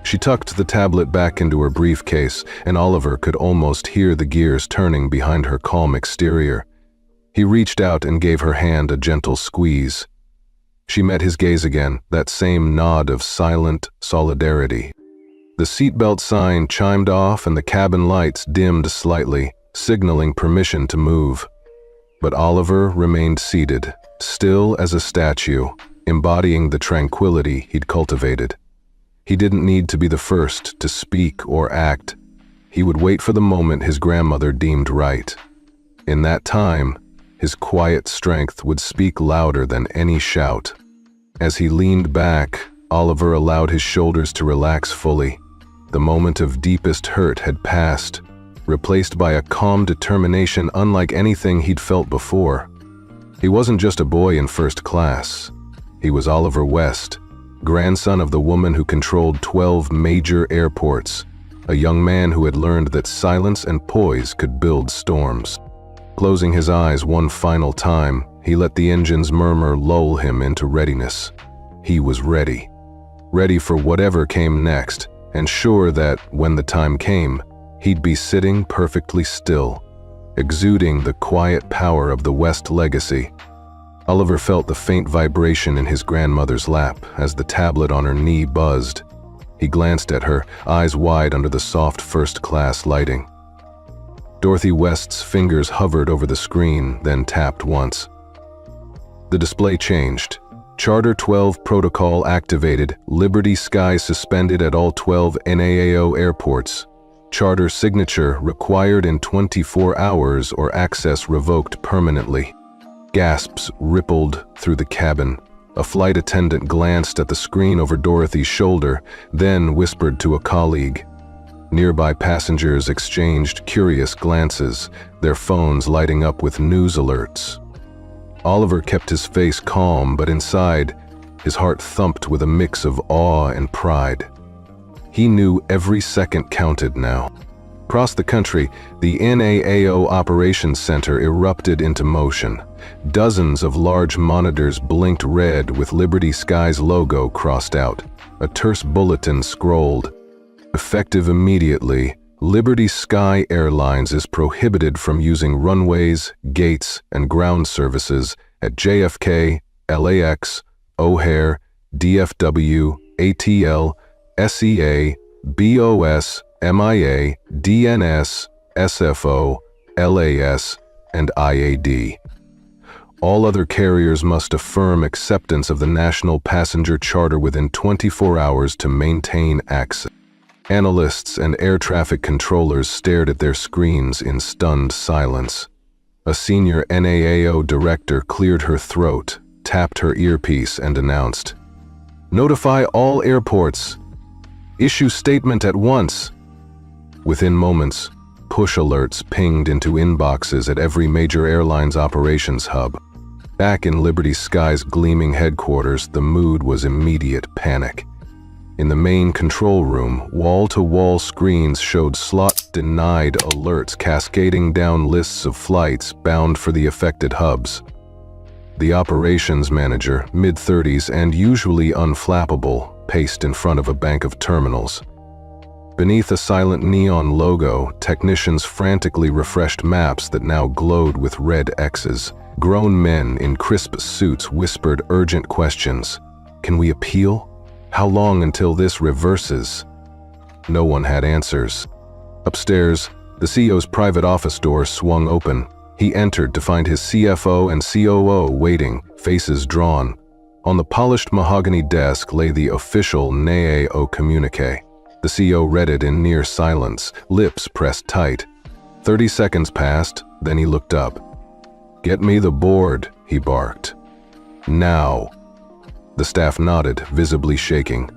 She tucked the tablet back into her briefcase, and Oliver could almost hear the gears turning behind her calm exterior. He reached out and gave her hand a gentle squeeze. She met his gaze again, that same nod of silent solidarity. The seatbelt sign chimed off and the cabin lights dimmed slightly, signaling permission to move. But Oliver remained seated, still as a statue, embodying the tranquility he'd cultivated. He didn't need to be the first to speak or act. He would wait for the moment his grandmother deemed right. In that time, his quiet strength would speak louder than any shout. As he leaned back, Oliver allowed his shoulders to relax fully. The moment of deepest hurt had passed, replaced by a calm determination unlike anything he'd felt before. He wasn't just a boy in first class. He was Oliver West, grandson of the woman who controlled 12 major airports, a young man who had learned that silence and poise could build storms. Closing his eyes one final time, he let the engine's murmur lull him into readiness. He was ready. Ready for whatever came next, and sure that, when the time came, he'd be sitting perfectly still, exuding the quiet power of the West legacy. Oliver felt the faint vibration in his grandmother's lap as the tablet on her knee buzzed. He glanced at her, eyes wide under the soft first-class lighting. Dorothy West's fingers hovered over the screen, then tapped once. The display changed. Charter 12 protocol activated, Liberty Sky suspended at all 12 NAAO airports. Charter signature required in 24 hours or access revoked permanently. Gasps rippled through the cabin. A flight attendant glanced at the screen over Dorothy's shoulder, then whispered to a colleague. Nearby passengers exchanged curious glances, their phones lighting up with news alerts. Oliver kept his face calm, but inside, his heart thumped with a mix of awe and pride. He knew every second counted now. Across the country, the NAAO Operations Center erupted into motion. Dozens of large monitors blinked red with Liberty Sky's logo crossed out. A terse bulletin scrolled. Effective immediately, Liberty Sky Airlines is prohibited from using runways, gates, and ground services at JFK, LAX, O'Hare, DFW, ATL, SEA, BOS, MIA, DNS, SFO, LAS, and IAD. All other carriers must affirm acceptance of the national passenger charter within 24 hours to maintain access. Analysts and air traffic controllers stared at their screens in stunned silence. A senior NAAO director cleared her throat, tapped her earpiece, and announced, "Notify all airports. Issue statement at once." Within moments, push alerts pinged into inboxes at every major airline's operations hub. Back in Liberty Sky's gleaming headquarters, the mood was immediate panic. In the main control room, wall-to-wall screens showed slot-denied alerts cascading down lists of flights bound for the affected hubs. The operations manager, mid-30s and usually unflappable, paced in front of a bank of terminals. Beneath a silent neon logo, technicians frantically refreshed maps that now glowed with red X's. Grown men in crisp suits whispered urgent questions. "Can we appeal? How long until this reverses?" No one had answers. Upstairs, the CEO's private office door swung open. He entered to find his CFO and COO waiting, faces drawn. On the polished mahogany desk lay the official NAAO communique. The CEO read it in near silence, lips pressed tight. 30 seconds passed, then he looked up. "Get me the board," he barked. "Now." The staff nodded, visibly shaking.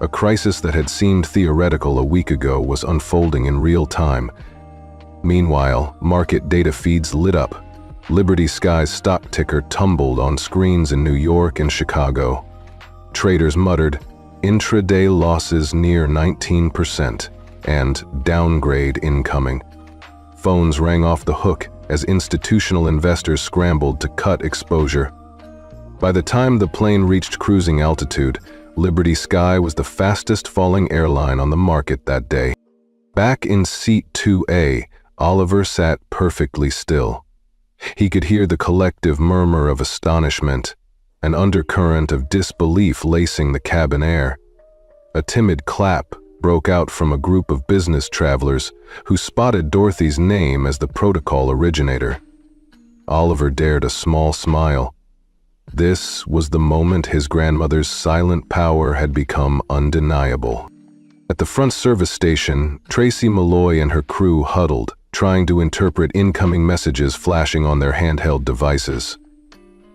A crisis that had seemed theoretical a week ago was unfolding in real time. Meanwhile, market data feeds lit up. Liberty Sky's stock ticker tumbled on screens in New York and Chicago. Traders muttered, "Intraday losses near 19%, and downgrade incoming." Phones rang off the hook as institutional investors scrambled to cut exposure. By the time the plane reached cruising altitude, Liberty Sky was the fastest falling airline on the market that day. Back in seat 2A, Oliver sat perfectly still. He could hear the collective murmur of astonishment, an undercurrent of disbelief lacing the cabin air. A timid clap broke out from a group of business travelers who spotted Dorothy's name as the protocol originator. Oliver dared a small smile. This was the moment his grandmother's silent power had become undeniable. At the front service station, Tracy Malloy and her crew huddled, trying to interpret incoming messages flashing on their handheld devices.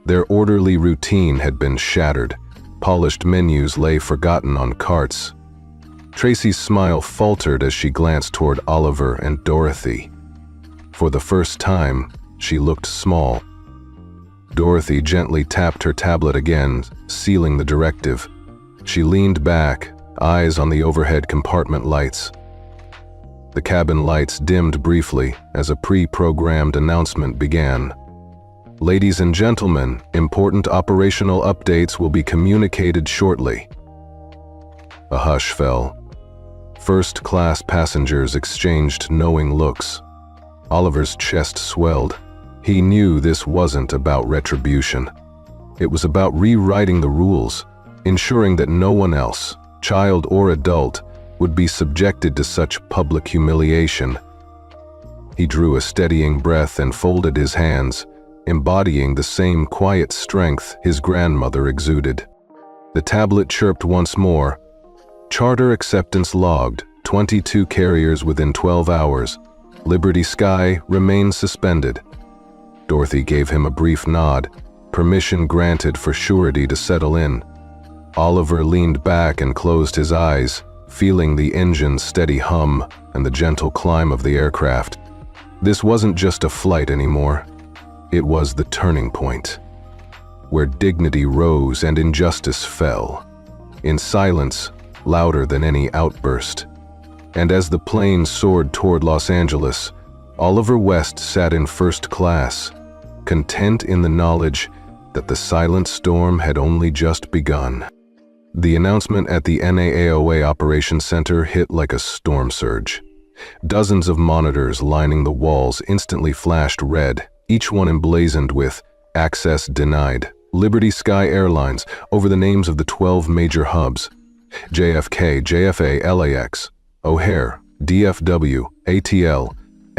Their orderly routine had been shattered. Polished menus lay forgotten on carts. Tracy's smile faltered as she glanced toward Oliver and Dorothy. For the first time, she looked small. Dorothy gently tapped her tablet again, sealing the directive. She leaned back, eyes on the overhead compartment lights. The cabin lights dimmed briefly as a pre-programmed announcement began. Ladies and gentlemen, important operational updates will be communicated shortly. A hush fell. First-class passengers exchanged knowing looks. Oliver's chest swelled. He knew this wasn't about retribution. It was about rewriting the rules, ensuring that no one else, child or adult, would be subjected to such public humiliation. He drew a steadying breath and folded his hands, embodying the same quiet strength his grandmother exuded. The tablet chirped once more. Charter acceptance logged, 22 carriers within 12 hours. Liberty Sky remains suspended. Dorothy gave him a brief nod, permission granted for surety to settle in. Oliver leaned back and closed his eyes, feeling the engine's steady hum and the gentle climb of the aircraft. This wasn't just a flight anymore. It was the turning point, where dignity rose and injustice fell, in silence louder than any outburst. And as the plane soared toward Los Angeles, Oliver West sat in first class, content in the knowledge that the silent storm had only just begun. The announcement at the NAAOA Operations Center hit like a storm surge. Dozens of monitors lining the walls instantly flashed red, each one emblazoned with "Access Denied." Liberty Sky Airlines over the names of the 12 major hubs: JFK, JFA, LAX, O'Hare, DFW, ATL,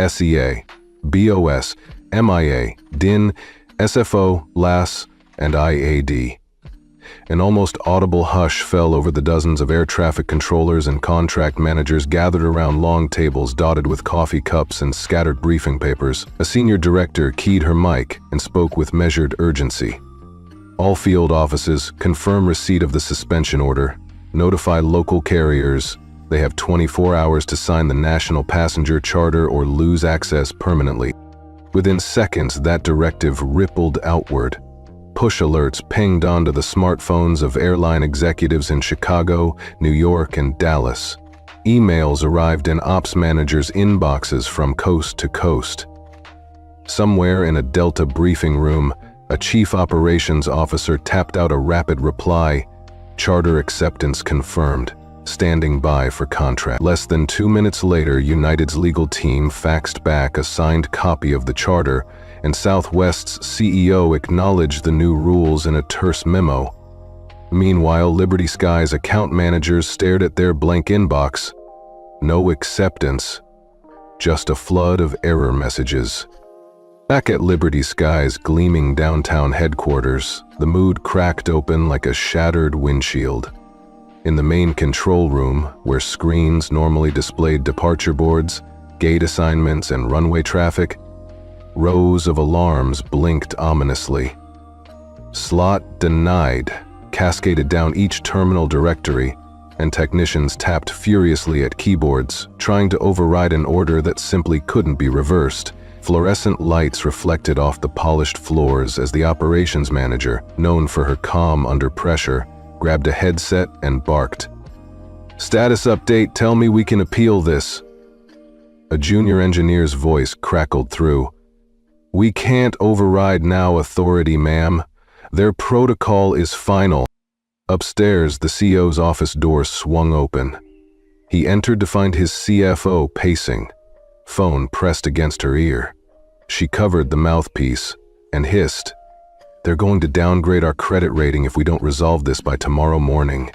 SEA, BOS, MIA, DIN, SFO, LAS, and IAD. An almost audible hush fell over the dozens of air traffic controllers and contract managers gathered around long tables dotted with coffee cups and scattered briefing papers. A senior director keyed her mic and spoke with measured urgency. All field offices confirm receipt of the suspension order. Notify local carriers. They have 24 hours to sign the national passenger charter or lose access permanently. Within seconds, that directive rippled outward. Push alerts pinged onto the smartphones of airline executives in Chicago, New York, and Dallas. Emails arrived in ops managers' inboxes from coast to coast. Somewhere in a Delta briefing room, a chief operations officer tapped out a rapid reply: "Charter acceptance confirmed. Standing by for contract." Less than 2 minutes later, United's legal team faxed back a signed copy of the charter, and Southwest's CEO acknowledged the new rules in a terse memo. Meanwhile, Liberty Sky's account managers stared at their blank inbox. No acceptance, just a flood of error messages. Back at Liberty Sky's gleaming downtown headquarters, the mood cracked open like a shattered windshield. In the main control room, where screens normally displayed departure boards, gate assignments, and runway traffic, rows of alarms blinked ominously. "Slot denied" cascaded down each terminal directory, and technicians tapped furiously at keyboards, trying to override an order that simply couldn't be reversed. Fluorescent lights reflected off the polished floors as the operations manager, known for her calm under pressure, grabbed a headset and barked. "Status update, tell me we can appeal this." A junior engineer's voice crackled through. "We can't override now, authority, ma'am. Their protocol is final." Upstairs, the CEO's office door swung open. He entered to find his CFO pacing, phone pressed against her ear. She covered the mouthpiece and hissed, "They're going to downgrade our credit rating if we don't resolve this by tomorrow morning."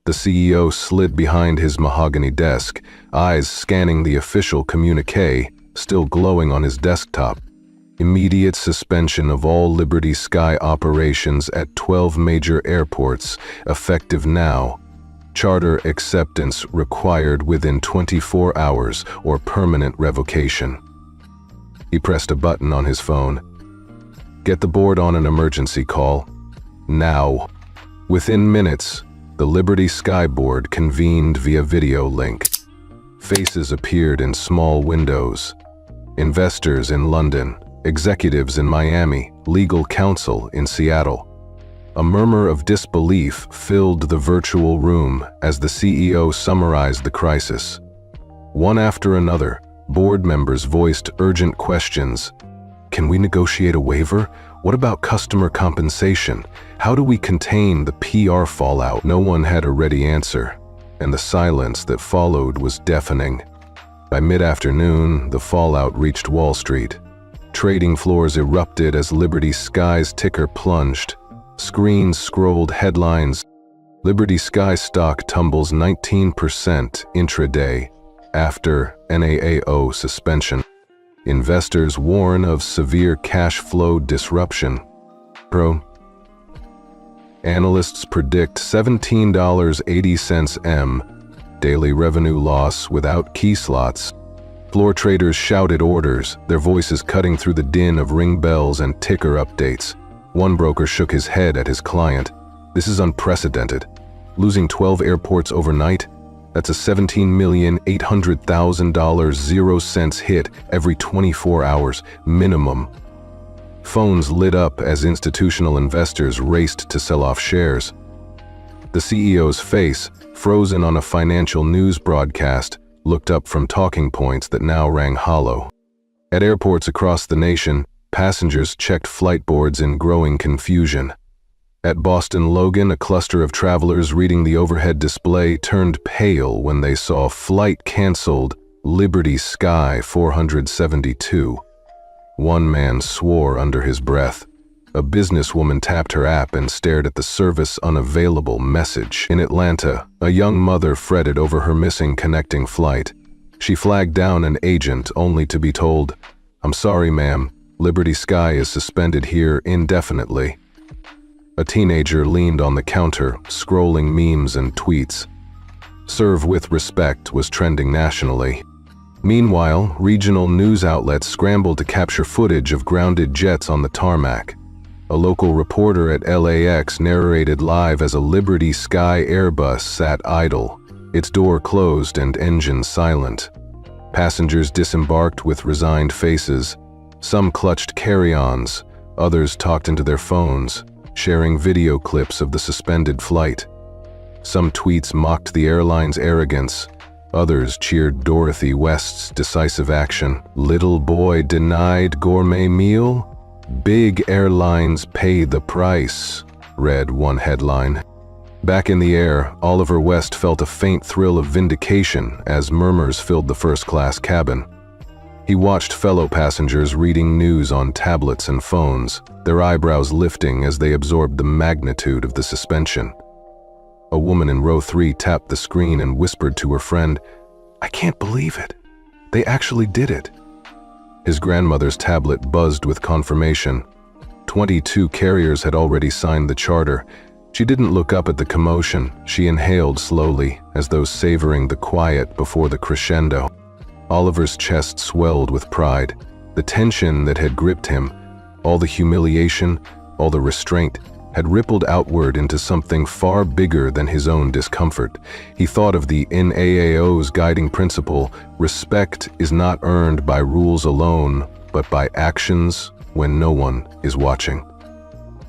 The CEO slid behind his mahogany desk, eyes scanning the official communique, still glowing on his desktop. Immediate suspension of all Liberty Sky operations at 12 major airports, effective now. Charter acceptance required within 24 hours or permanent revocation. He pressed a button on his phone. "Get the board on an emergency call. Now." Within minutes, the Liberty Sky board convened via video link. Faces appeared in small windows. Investors in London, executives in Miami, legal counsel in Seattle. A murmur of disbelief filled the virtual room as the CEO summarized the crisis. One after another, board members voiced urgent questions. Can we negotiate a waiver? What about customer compensation? How do we contain the PR fallout? No one had a ready answer, and the silence that followed was deafening. By mid-afternoon, the fallout reached Wall Street. Trading floors erupted as Liberty Sky's ticker plunged. Screens scrolled headlines. Liberty Sky stock tumbles 19% intraday after NAAO suspension. Investors warn of severe cash flow disruption. Analysts predict $17.80 M daily revenue loss without key slots. Floor traders shouted orders, their voices cutting through the din of ring bells and ticker updates. One broker shook his head at his client. This is unprecedented. Losing 12 airports overnight? That's a $17,800,000 0 cents hit every 24 hours, minimum. Phones lit up as institutional investors raced to sell off shares. The CEO's face, frozen on a financial news broadcast, looked up from talking points that now rang hollow. At airports across the nation, passengers checked flight boards in growing confusion. At Boston Logan, a cluster of travelers reading the overhead display turned pale when they saw flight canceled, Liberty Sky 472. One man swore under his breath. A businesswoman tapped her app and stared at the service unavailable message. In Atlanta, a young mother fretted over her missing connecting flight. She flagged down an agent only to be told, "I'm sorry, ma'am, Liberty Sky is suspended here indefinitely." A teenager leaned on the counter, scrolling memes and tweets. "Serve with respect" was trending nationally. Meanwhile, regional news outlets scrambled to capture footage of grounded jets on the tarmac. A local reporter at LAX narrated live as a Liberty Sky Airbus sat idle, its door closed and engine silent. Passengers disembarked with resigned faces. Some clutched carry-ons, others talked into their phones, sharing video clips of the suspended flight. Some tweets mocked the airline's arrogance. Others cheered Dorothy West's decisive action. "Little boy denied gourmet meal? Big airlines pay the price," read one headline. Back in the air, Oliver West felt a faint thrill of vindication as murmurs filled the first-class cabin. He watched fellow passengers reading news on tablets and phones, their eyebrows lifting as they absorbed the magnitude of the suspension. A woman in row 3 tapped the screen and whispered to her friend, "I can't believe it. They actually did it." His grandmother's tablet buzzed with confirmation. 22 carriers had already signed the charter. She didn't look up at the commotion. She inhaled slowly, as though savoring the quiet before the crescendo. Oliver's chest swelled with pride. The tension that had gripped him, all the humiliation, all the restraint, had rippled outward into something far bigger than his own discomfort. He thought of the NAAO's guiding principle: respect is not earned by rules alone, but by actions when no one is watching.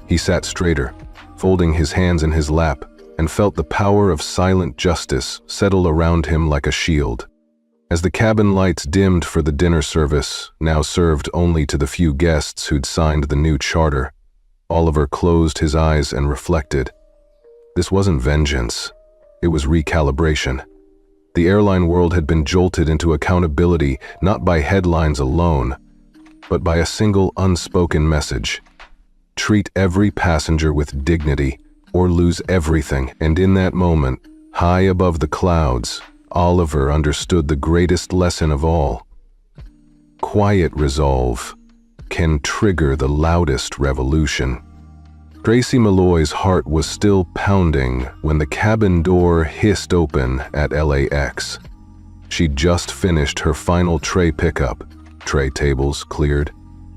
He sat straighter, folding his hands in his lap, and felt the power of silent justice settle around him like a shield. As the cabin lights dimmed for the dinner service, now served only to the few guests who'd signed the new charter, Oliver closed his eyes and reflected. This wasn't vengeance. It was recalibration. The airline world had been jolted into accountability not by headlines alone, but by a single unspoken message. Treat every passenger with dignity, or lose everything. And in that moment, high above the clouds, Oliver understood the greatest lesson of all. Quiet resolve can trigger the loudest revolution. Tracy Malloy's heart was still pounding when the cabin door hissed open at LAX. She'd just finished her final tray pickup. Tray tables cleared,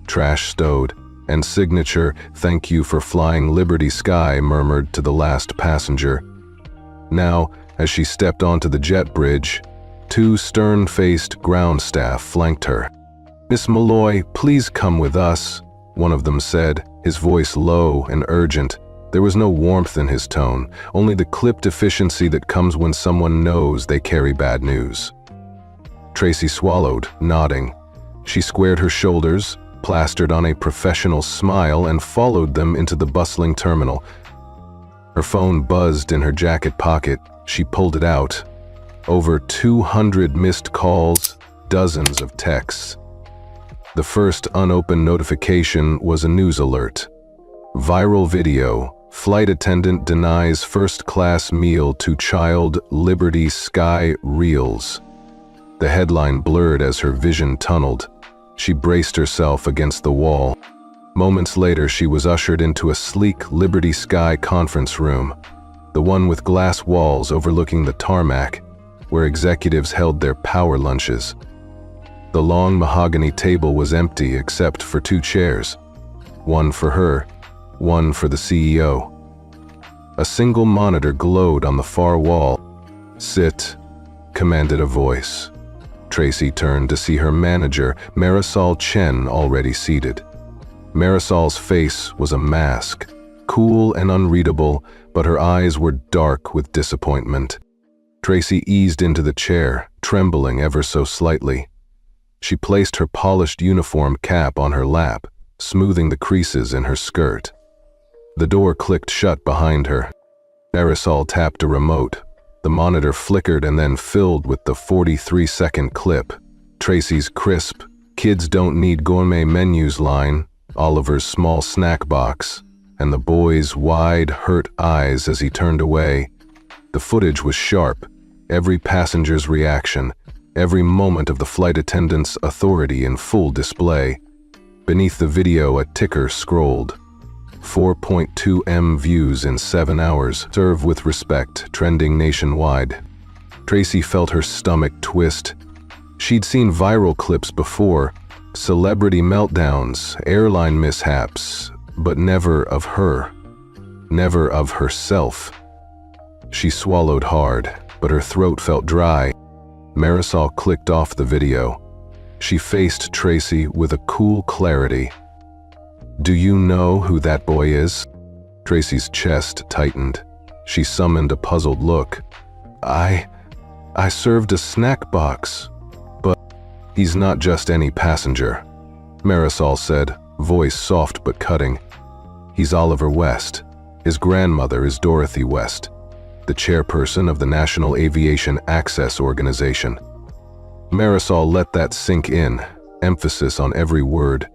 trash stowed, and signature "Thank you for flying Liberty Sky" murmured to the last passenger. Now, as she stepped onto the jet bridge, 2 stern-faced ground staff flanked her. "Miss Malloy, please come with us," one of them said, his voice low and urgent. There was no warmth in his tone, only the clipped efficiency that comes when someone knows they carry bad news. Tracy swallowed, nodding. She squared her shoulders, plastered on a professional smile, and followed them into the bustling terminal. Her phone buzzed in her jacket pocket. She pulled it out. Over 200 missed calls, dozens of texts. The first unopened notification was a news alert. Viral video. Flight attendant denies first-class meal to child. Liberty Sky reels. The headline blurred as her vision tunneled. She braced herself against the wall. Moments later, she was ushered into a sleek Liberty Sky conference room, the one with glass walls overlooking the tarmac, where executives held their power lunches. The long mahogany table was empty except for 2 chairs, one for her, one for the CEO. A single monitor glowed on the far wall. "Sit," commanded a voice. Tracy turned to see her manager, Marisol Chen, already seated. Marisol's face was a mask, cool and unreadable, but her eyes were dark with disappointment. Tracy eased into the chair, trembling ever so slightly. She placed her polished uniform cap on her lap, smoothing the creases in her skirt. The door clicked shut behind her. Marisol tapped a remote. The monitor flickered and then filled with the 43-second clip. Tracy's crisp, "Kids don't need gourmet menus" line, Oliver's small snack box, and the boy's wide, hurt eyes as he turned away. The footage was sharp, every passenger's reaction, every moment of the flight attendant's authority in full display. Beneath the video, a ticker scrolled. 4.2 M views in 7 hours. Serve with respect, trending nationwide. Tracy felt her stomach twist. She'd seen viral clips before, celebrity meltdowns, airline mishaps, but never of her. Never of herself. She swallowed hard, but her throat felt dry. Marisol clicked off the video. She faced Tracy with a cool clarity. "Do you know who that boy is?" Tracy's chest tightened. She summoned a puzzled look. I served a snack box, but he's not just any passenger," Marisol said, voice soft but cutting. "He's Oliver West. His grandmother is Dorothy West, the chairperson of the National Aviation Access Organization." Marisol let that sink in, emphasis on every word.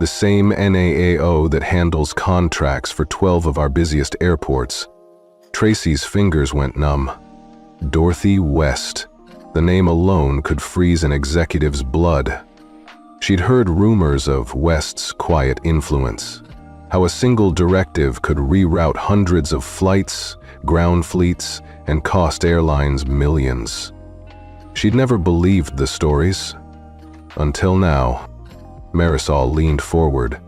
"The same NAAO that handles contracts for 12 of our busiest airports." Tracy's fingers went numb. Dorothy West. The name alone could freeze an executive's blood. She'd heard rumors of West's quiet influence, how a single directive could reroute hundreds of flights, ground fleets, and cost airlines millions. She'd never believed the stories. Until now. Marisol leaned forward.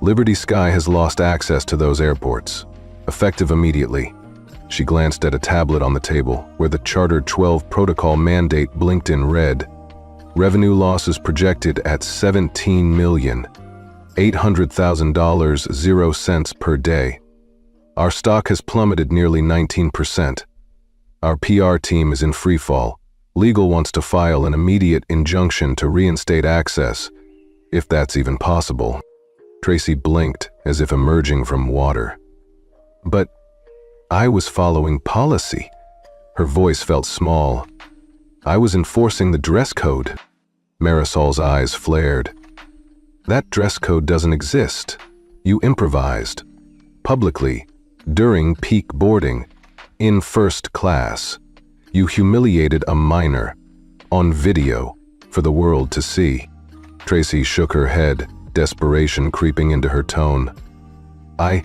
"Liberty Sky has lost access to those airports, effective immediately." She glanced at a tablet on the table, where the Charter 12 protocol mandate blinked in red. Revenue loss is projected at $17,800,000, 0 cents per day. Our stock has plummeted nearly 19%. Our PR team is in freefall. Legal wants to file an immediate injunction to reinstate access, if that's even possible. Tracy blinked as if emerging from water. "But I was following policy." Her voice felt small. "I was enforcing the dress code." Marisol's eyes flared. "That dress code doesn't exist. You improvised. Publicly, during peak boarding, in first class. You humiliated a minor, on video, for the world to see." Tracy shook her head, desperation creeping into her tone. I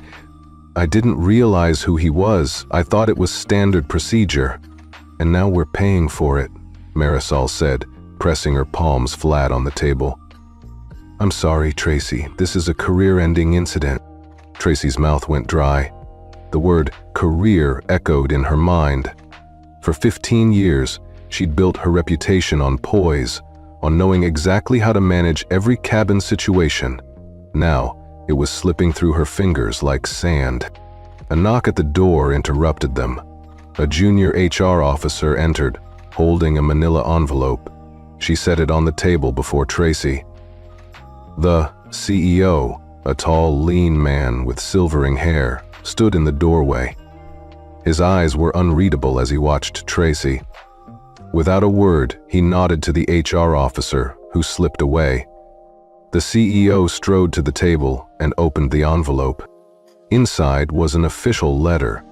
didn't realize who he was. I thought it was standard procedure. And now we're paying for it," Marisol said, pressing her palms flat on the table. "I'm sorry, Tracy. This is a career-ending incident." Tracy's mouth went dry. The word career echoed in her mind. For 15 years, she'd built her reputation on poise, on knowing exactly how to manage every cabin situation. Now, it was slipping through her fingers like sand. A knock at the door interrupted them. A junior HR officer entered, holding a manila envelope. She set it on the table before Tracy. The CEO, a tall, lean man with silvering hair, stood in the doorway. His eyes were unreadable as he watched Tracy. Without a word, he nodded to the HR officer, who slipped away. The CEO strode to the table and opened the envelope. Inside was an official letter.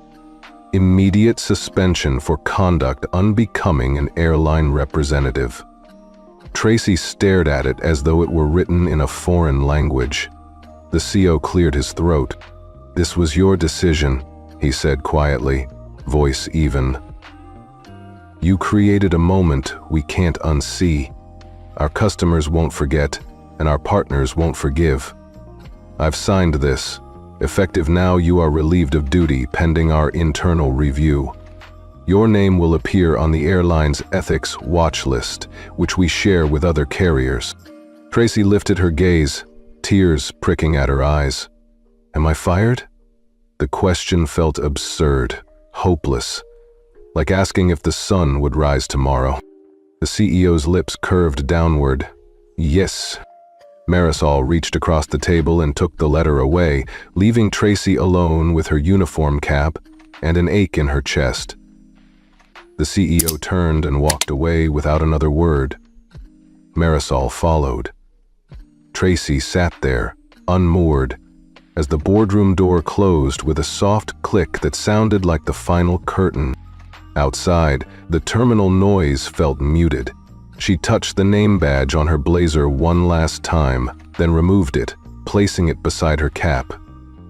Immediate suspension for conduct unbecoming an airline representative. Tracy stared at it as though it were written in a foreign language. The CEO cleared his throat. "This was your decision," he said quietly, voice even. "You created a moment we can't unsee. Our customers won't forget, and our partners won't forgive. I've signed this. Effective now, you are relieved of duty pending our internal review. Your name will appear on the airline's ethics watch list, which we share with other carriers." Tracy lifted her gaze, tears pricking at her eyes. "Am I fired?" The question felt absurd, hopeless, like asking if the sun would rise tomorrow. The CEO's lips curved downward. "Yes." Marisol reached across the table and took the letter away, leaving Tracy alone with her uniform cap and an ache in her chest. The CEO turned and walked away without another word. Marisol followed. Tracy sat there, unmoored, as the boardroom door closed with a soft click that sounded like the final curtain. Outside, the terminal noise felt muted. She touched the name badge on her blazer one last time, then removed it, placing it beside her cap.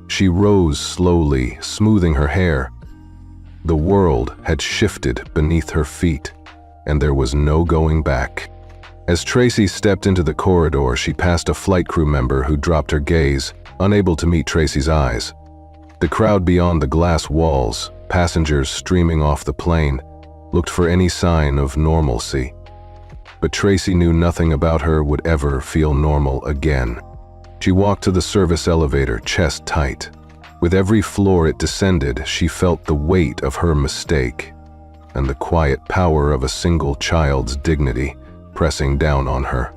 She rose slowly, smoothing her hair. The world had shifted beneath her feet, and there was no going back. As Tracy stepped into the corridor, she passed a flight crew member who dropped her gaze, unable to meet Tracy's eyes. The crowd beyond the glass walls, passengers streaming off the plane, looked for any sign of normalcy. But Tracy knew nothing about her would ever feel normal again. She walked to the service elevator, chest tight. With every floor it descended, she felt the weight of her mistake and the quiet power of a single child's dignity pressing down on her.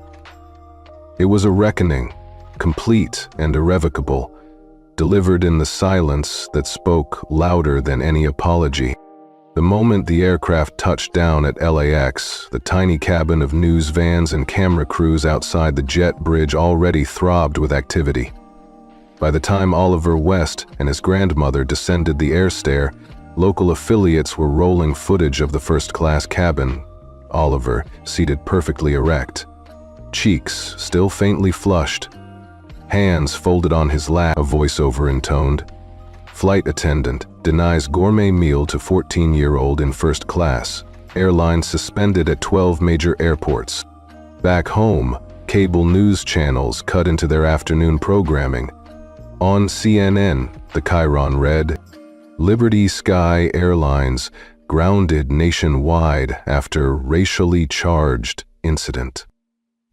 It was a reckoning, complete and irrevocable, delivered in the silence that spoke louder than any apology. The moment the aircraft touched down at LAX, the tiny cabin of news vans and camera crews outside the jet bridge already throbbed with activity. By the time Oliver West and his grandmother descended the air stair, local affiliates were rolling footage of the first-class cabin. Oliver, seated perfectly erect, cheeks still faintly flushed, hands folded on his lap, a voiceover intoned. "Flight attendant denies gourmet meal to 14-year-old in first class. Airline suspended at 12 major airports." Back home, cable news channels cut into their afternoon programming. On CNN, the chyron read, "Liberty Sky Airlines grounded nationwide after racially charged incident."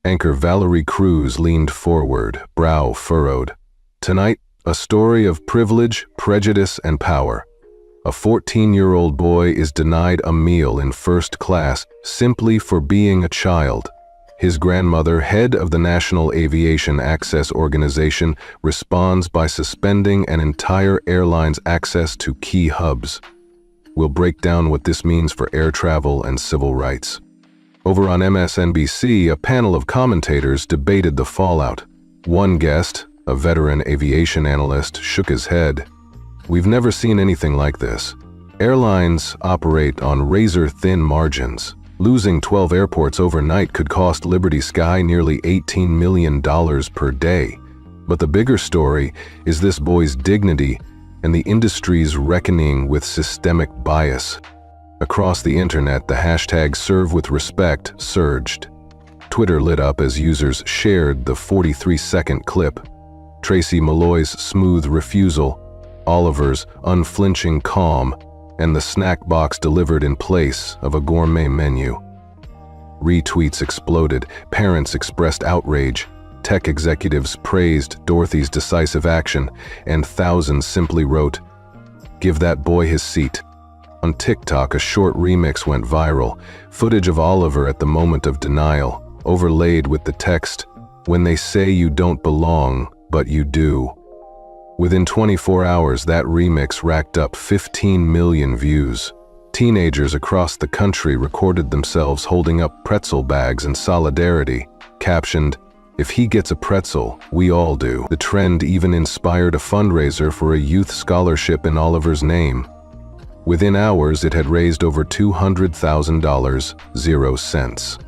Anchor Valerie Cruz leaned forward, brow furrowed. "Tonight, a story of privilege, prejudice, and power. A 14-year-old boy is denied a meal in first class simply for being a child. His grandmother, head of the National Aviation Access Organization, responds by suspending an entire airline's access to key hubs. We'll break down what this means for air travel and civil rights." Over on MSNBC, a panel of commentators debated the fallout. One guest, a veteran aviation analyst, shook his head. "We've never seen anything like this. Airlines operate on razor-thin margins. Losing 12 airports overnight could cost Liberty Sky nearly $18 million per day. But the bigger story is this boy's dignity and the industry's reckoning with systemic bias." Across the internet, the hashtag #ServeWithRespect surged. Twitter lit up as users shared the 43-second clip. Tracy Malloy's smooth refusal, Oliver's unflinching calm, and the snack box delivered in place of a gourmet menu. Retweets exploded, parents expressed outrage, tech executives praised Dorothy's decisive action, and thousands simply wrote, Give that boy his seat." On TikTok, a short remix went viral, footage of Oliver at the moment of denial, overlaid with the text, "When they say you don't belong, but you do." Within 24 hours, that remix racked up 15 million views. Teenagers across the country recorded themselves holding up pretzel bags in solidarity, captioned, "If he gets a pretzel, we all do." The trend even inspired a fundraiser for a youth scholarship in Oliver's name. Within hours, it had raised over $200,000, 0 cents.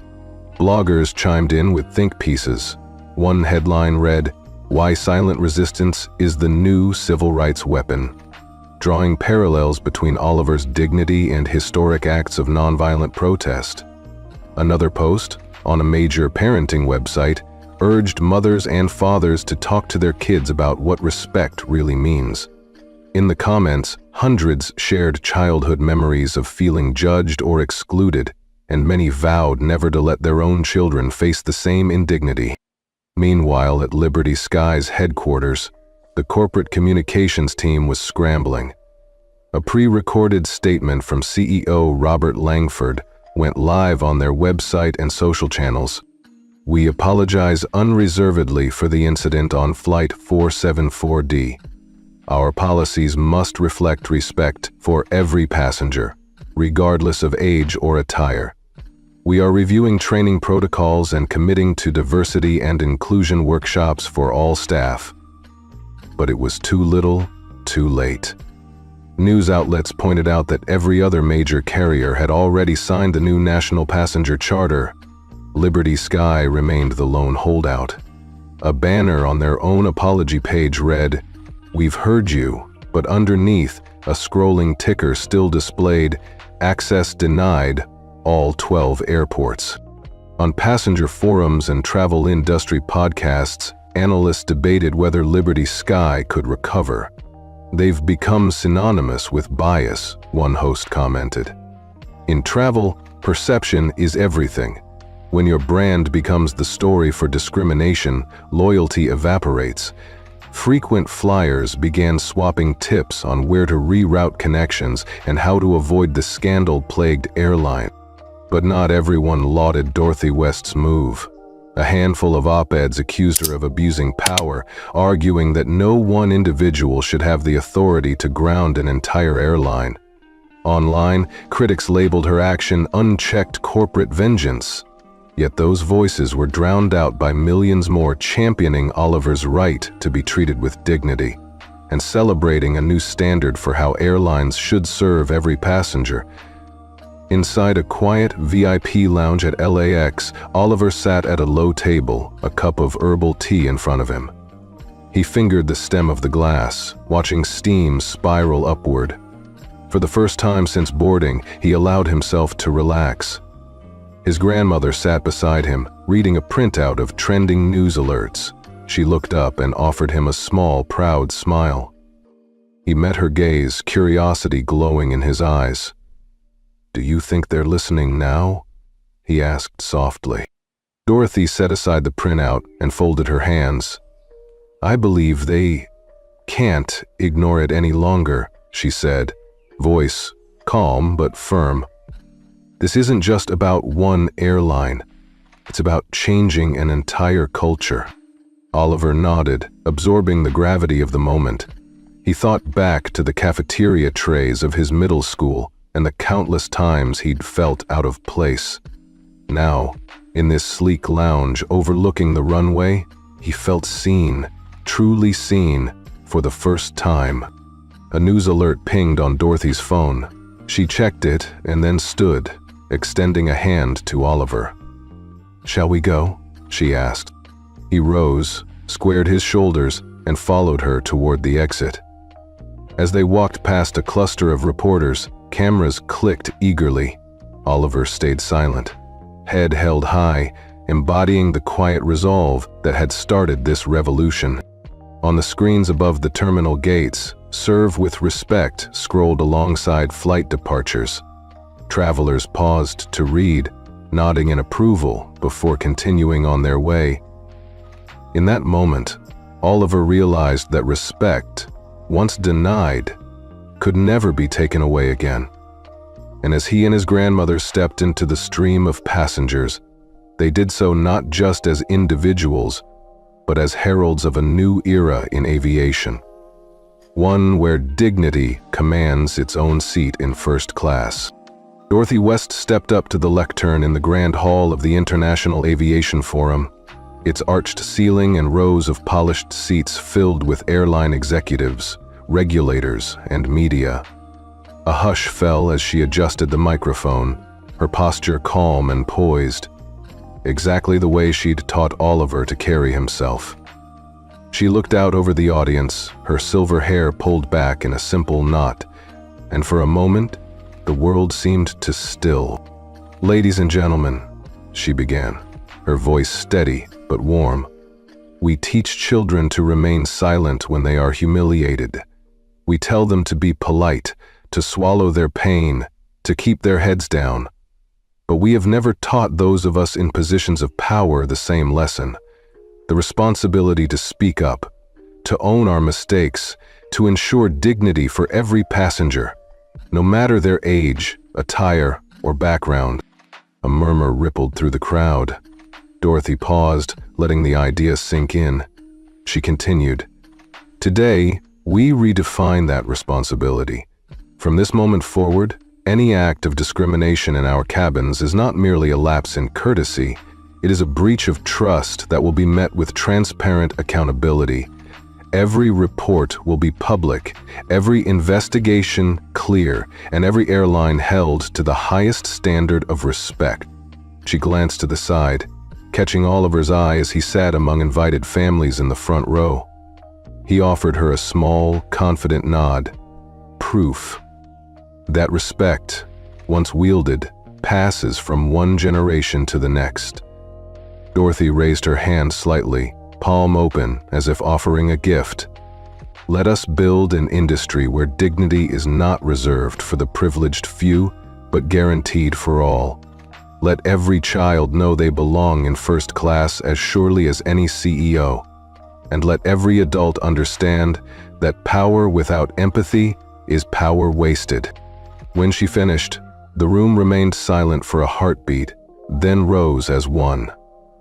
Bloggers chimed in with think pieces. One headline read, "Why silent resistance is the new civil rights weapon," drawing parallels between Oliver's dignity and historic acts of nonviolent protest. Another post, on a major parenting website, urged mothers and fathers to talk to their kids about what respect really means. In the comments, hundreds shared childhood memories of feeling judged or excluded, and many vowed never to let their own children face the same indignity. Meanwhile, at Liberty Sky's headquarters, the corporate communications team was scrambling. A pre-recorded statement from CEO Robert Langford went live on their website and social channels. "We apologize unreservedly for the incident on Flight 474D. Our policies must reflect respect for every passenger, regardless of age or attire. We are reviewing training protocols and committing to diversity and inclusion workshops for all staff." But it was too little, too late. News outlets pointed out that every other major carrier had already signed the new national passenger charter. Liberty Sky remained the lone holdout. A banner on their own apology page read, "We've heard you," but underneath, a scrolling ticker still displayed, "Access denied, all 12 airports." On passenger forums and travel industry podcasts, analysts debated whether Liberty Sky could recover. "They've become synonymous with bias," one host commented. In travel, perception is everything. When your brand becomes the story for discrimination, loyalty evaporates. Frequent flyers began swapping tips on where to reroute connections and how to avoid the scandal-plagued airline. But not everyone lauded Dorothy West's move. A handful of op-eds accused her of abusing power, arguing that no one individual should have the authority to ground an entire airline. Online, critics labeled her action unchecked corporate vengeance. Yet those voices were drowned out by millions more championing Oliver's right to be treated with dignity and celebrating a new standard for how airlines should serve every passenger. Inside a quiet VIP lounge at LAX, Oliver sat at a low table, a cup of herbal tea in front of him. He fingered the stem of the glass, watching steam spiral upward. For the first time since boarding, he allowed himself to relax. His grandmother sat beside him, reading a printout of trending news alerts. She looked up and offered him a small, proud smile. He met her gaze, curiosity glowing in his eyes. "Do you think they're listening now?" he asked softly. Dorothy set aside the printout and folded her hands. "I believe they can't ignore it any longer," she said, voice calm but firm. "This isn't just about one airline. It's about changing an entire culture." Oliver nodded, absorbing the gravity of the moment. He thought back to the cafeteria trays of his middle school and the countless times he'd felt out of place. Now, in this sleek lounge overlooking the runway, he felt seen, truly seen, for the first time. A news alert pinged on Dorothy's phone. She checked it and then stood, extending a hand to Oliver. "Shall we go?" she asked. He rose, squared his shoulders, and followed her toward the exit. As they walked past a cluster of reporters, cameras clicked eagerly. Oliver stayed silent, head held high, embodying the quiet resolve that had started this revolution. On the screens above the terminal gates, "Serve with respect" scrolled alongside flight departures. Travelers paused to read, nodding in approval before continuing on their way. In that moment, Oliver realized that respect, once denied, could never be taken away again. And as he and his grandmother stepped into the stream of passengers, they did so not just as individuals, but as heralds of a new era in aviation. One where dignity commands its own seat in first class. Dorothy West stepped up to the lectern in the Grand Hall of the International Aviation Forum, its arched ceiling and rows of polished seats filled with airline executives, regulators, and media. A hush fell as she adjusted the microphone, her posture calm and poised, exactly the way she'd taught Oliver to carry himself. She looked out over the audience, her silver hair pulled back in a simple knot, and for a moment, the world seemed to still. "Ladies and gentlemen," she began, her voice steady but warm, "we teach children to remain silent when they are humiliated. We tell them to be polite, to swallow their pain, to keep their heads down. But we have never taught those of us in positions of power the same lesson. The responsibility to speak up, to own our mistakes, to ensure dignity for every passenger, no matter their age, attire, or background." A murmur rippled through the crowd. Dorothy paused, letting the idea sink in. She continued, "Today, we redefine that responsibility. From this moment forward, any act of discrimination in our cabins is not merely a lapse in courtesy, it is a breach of trust that will be met with transparent accountability. Every report will be public, every investigation clear, and every airline held to the highest standard of respect." She glanced to the side, catching Oliver's eye as he sat among invited families in the front row. He offered her a small, confident nod. Proof that respect, once wielded, passes from one generation to the next. Dorothy raised her hand slightly, palm open, as if offering a gift. "Let us build an industry where dignity is not reserved for the privileged few, but guaranteed for all. Let every child know they belong in first class as surely as any CEO. And let every adult understand that power without empathy is power wasted." When she finished, the room remained silent for a heartbeat, then rose as one.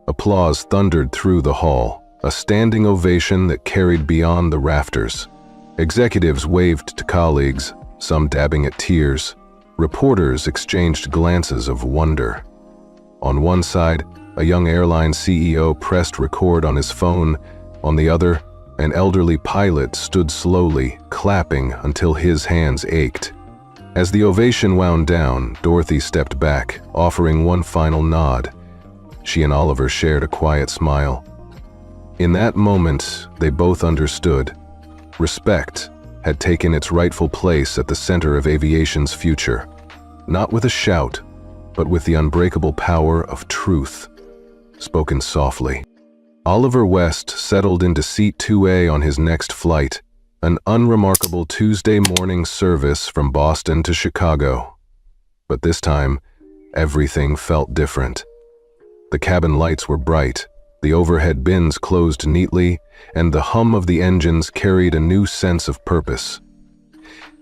Applause thundered through the hall, a standing ovation that carried beyond the rafters. Executives waved to colleagues, some dabbing at tears. Reporters exchanged glances of wonder. On one side, a young airline CEO pressed record on his phone. On the other, an elderly pilot stood slowly, clapping until his hands ached. As the ovation wound down, Dorothy stepped back, offering one final nod. She and Oliver shared a quiet smile. In that moment, they both understood. Respect had taken its rightful place at the center of aviation's future, not with a shout, but with the unbreakable power of truth, spoken softly. Oliver West settled into Seat 2A on his next flight, an unremarkable Tuesday morning service from Boston to Chicago. But this time, everything felt different. The cabin lights were bright, the overhead bins closed neatly, and the hum of the engines carried a new sense of purpose.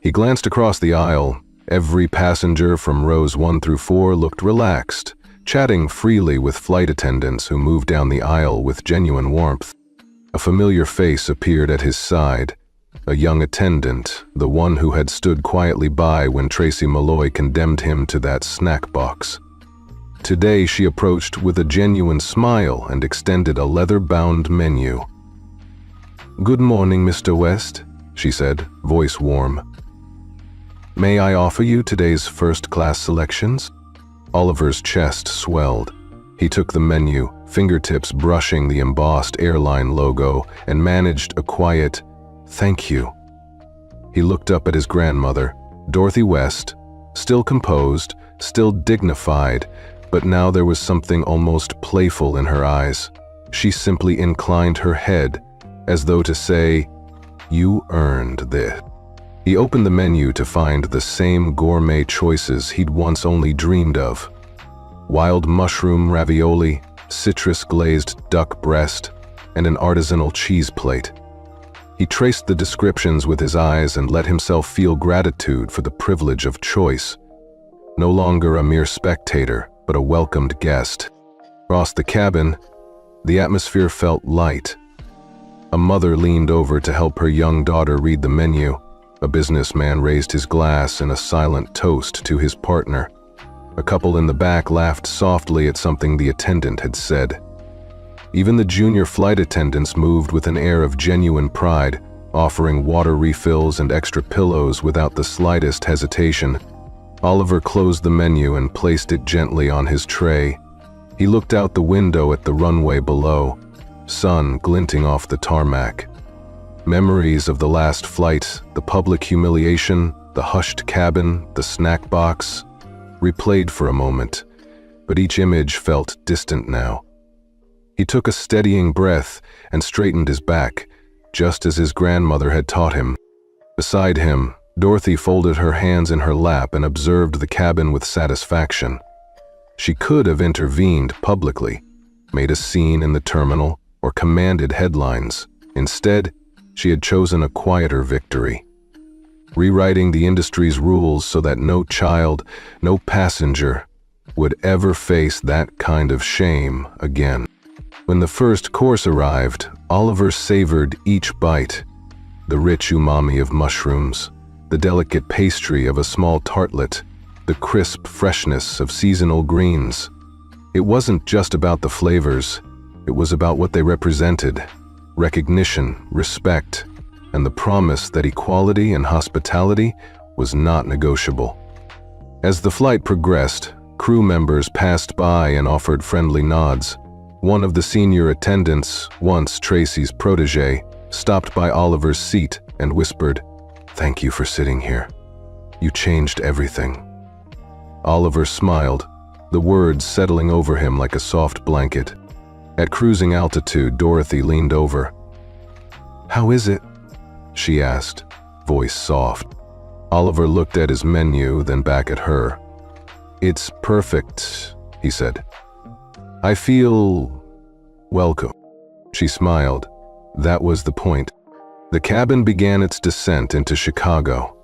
He glanced across the aisle. Every passenger from rows 1 through 4 looked relaxed, chatting freely with flight attendants who moved down the aisle with genuine warmth. A familiar face appeared at his side, a young attendant, the one who had stood quietly by when Tracy Malloy condemned him to that snack box. Today she approached with a genuine smile and extended a leather-bound menu. "Good morning, Mr. West," she said, voice warm. "May I offer you today's first-class selections?" Oliver's chest swelled. He took the menu, fingertips brushing the embossed airline logo, and managed a quiet, "Thank you." He looked up at his grandmother, Dorothy West, still composed, still dignified, but now there was something almost playful in her eyes. She simply inclined her head, as though to say, "You earned this." He opened the menu to find the same gourmet choices he'd once only dreamed of. Wild mushroom ravioli, citrus-glazed duck breast, and an artisanal cheese plate. He traced the descriptions with his eyes and let himself feel gratitude for the privilege of choice. No longer a mere spectator, but a welcomed guest. Across the cabin, the atmosphere felt light. A mother leaned over to help her young daughter read the menu. A businessman raised his glass in a silent toast to his partner. A couple in the back laughed softly at something the attendant had said. Even the junior flight attendants moved with an air of genuine pride, offering water refills and extra pillows without the slightest hesitation. Oliver closed the menu and placed it gently on his tray. He looked out the window at the runway below, sun glinting off the tarmac. Memories of the last flight, the public humiliation, the hushed cabin, the snack box, replayed for a moment, but each image felt distant now. He took a steadying breath and straightened his back, just as his grandmother had taught him. Beside him, Dorothy folded her hands in her lap and observed the cabin with satisfaction. She could have intervened publicly, made a scene in the terminal, or commanded headlines. Instead, she had chosen a quieter victory, rewriting the industry's rules so that no child, no passenger, would ever face that kind of shame again. When the first course arrived, Oliver savored each bite, the rich umami of mushrooms, the delicate pastry of a small tartlet, the crisp freshness of seasonal greens. It wasn't just about the flavors, it was about what they represented: recognition, respect, and the promise that equality and hospitality was not negotiable. As the flight progressed, crew members passed by and offered friendly nods. One of the senior attendants, once Tracy's protege, stopped by Oliver's seat and whispered, "Thank you for sitting here. You changed everything." Oliver smiled, the words settling over him like a soft blanket. At cruising altitude, Dorothy leaned over. "How is it?" she asked, voice soft. Oliver looked at his menu, then back at her. "It's perfect," he said. "I feel welcome." She smiled. That was the point. The cabin began its descent into Chicago.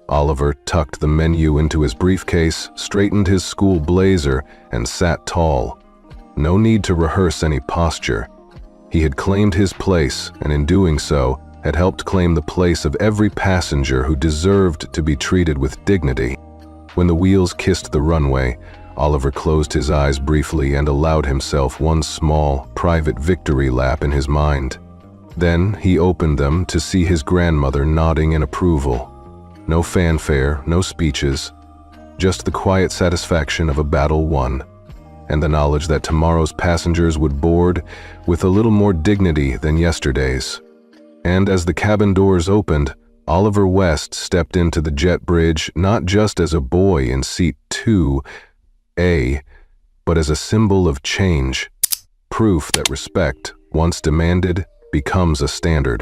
Oliver tucked the menu into his briefcase, straightened his school blazer, and sat tall. No need to rehearse any posture. He had claimed his place, and in doing so, had helped claim the place of every passenger who deserved to be treated with dignity. When the wheels kissed the runway, Oliver closed his eyes briefly and allowed himself one small, private victory lap in his mind. Then he opened them to see his grandmother nodding in approval. No fanfare, no speeches, just the quiet satisfaction of a battle won, and the knowledge that tomorrow's passengers would board with a little more dignity than yesterday's. And as the cabin doors opened, Oliver West stepped into the jet bridge not just as a boy in seat 2A, but as a symbol of change, proof that respect, once demanded, becomes a standard.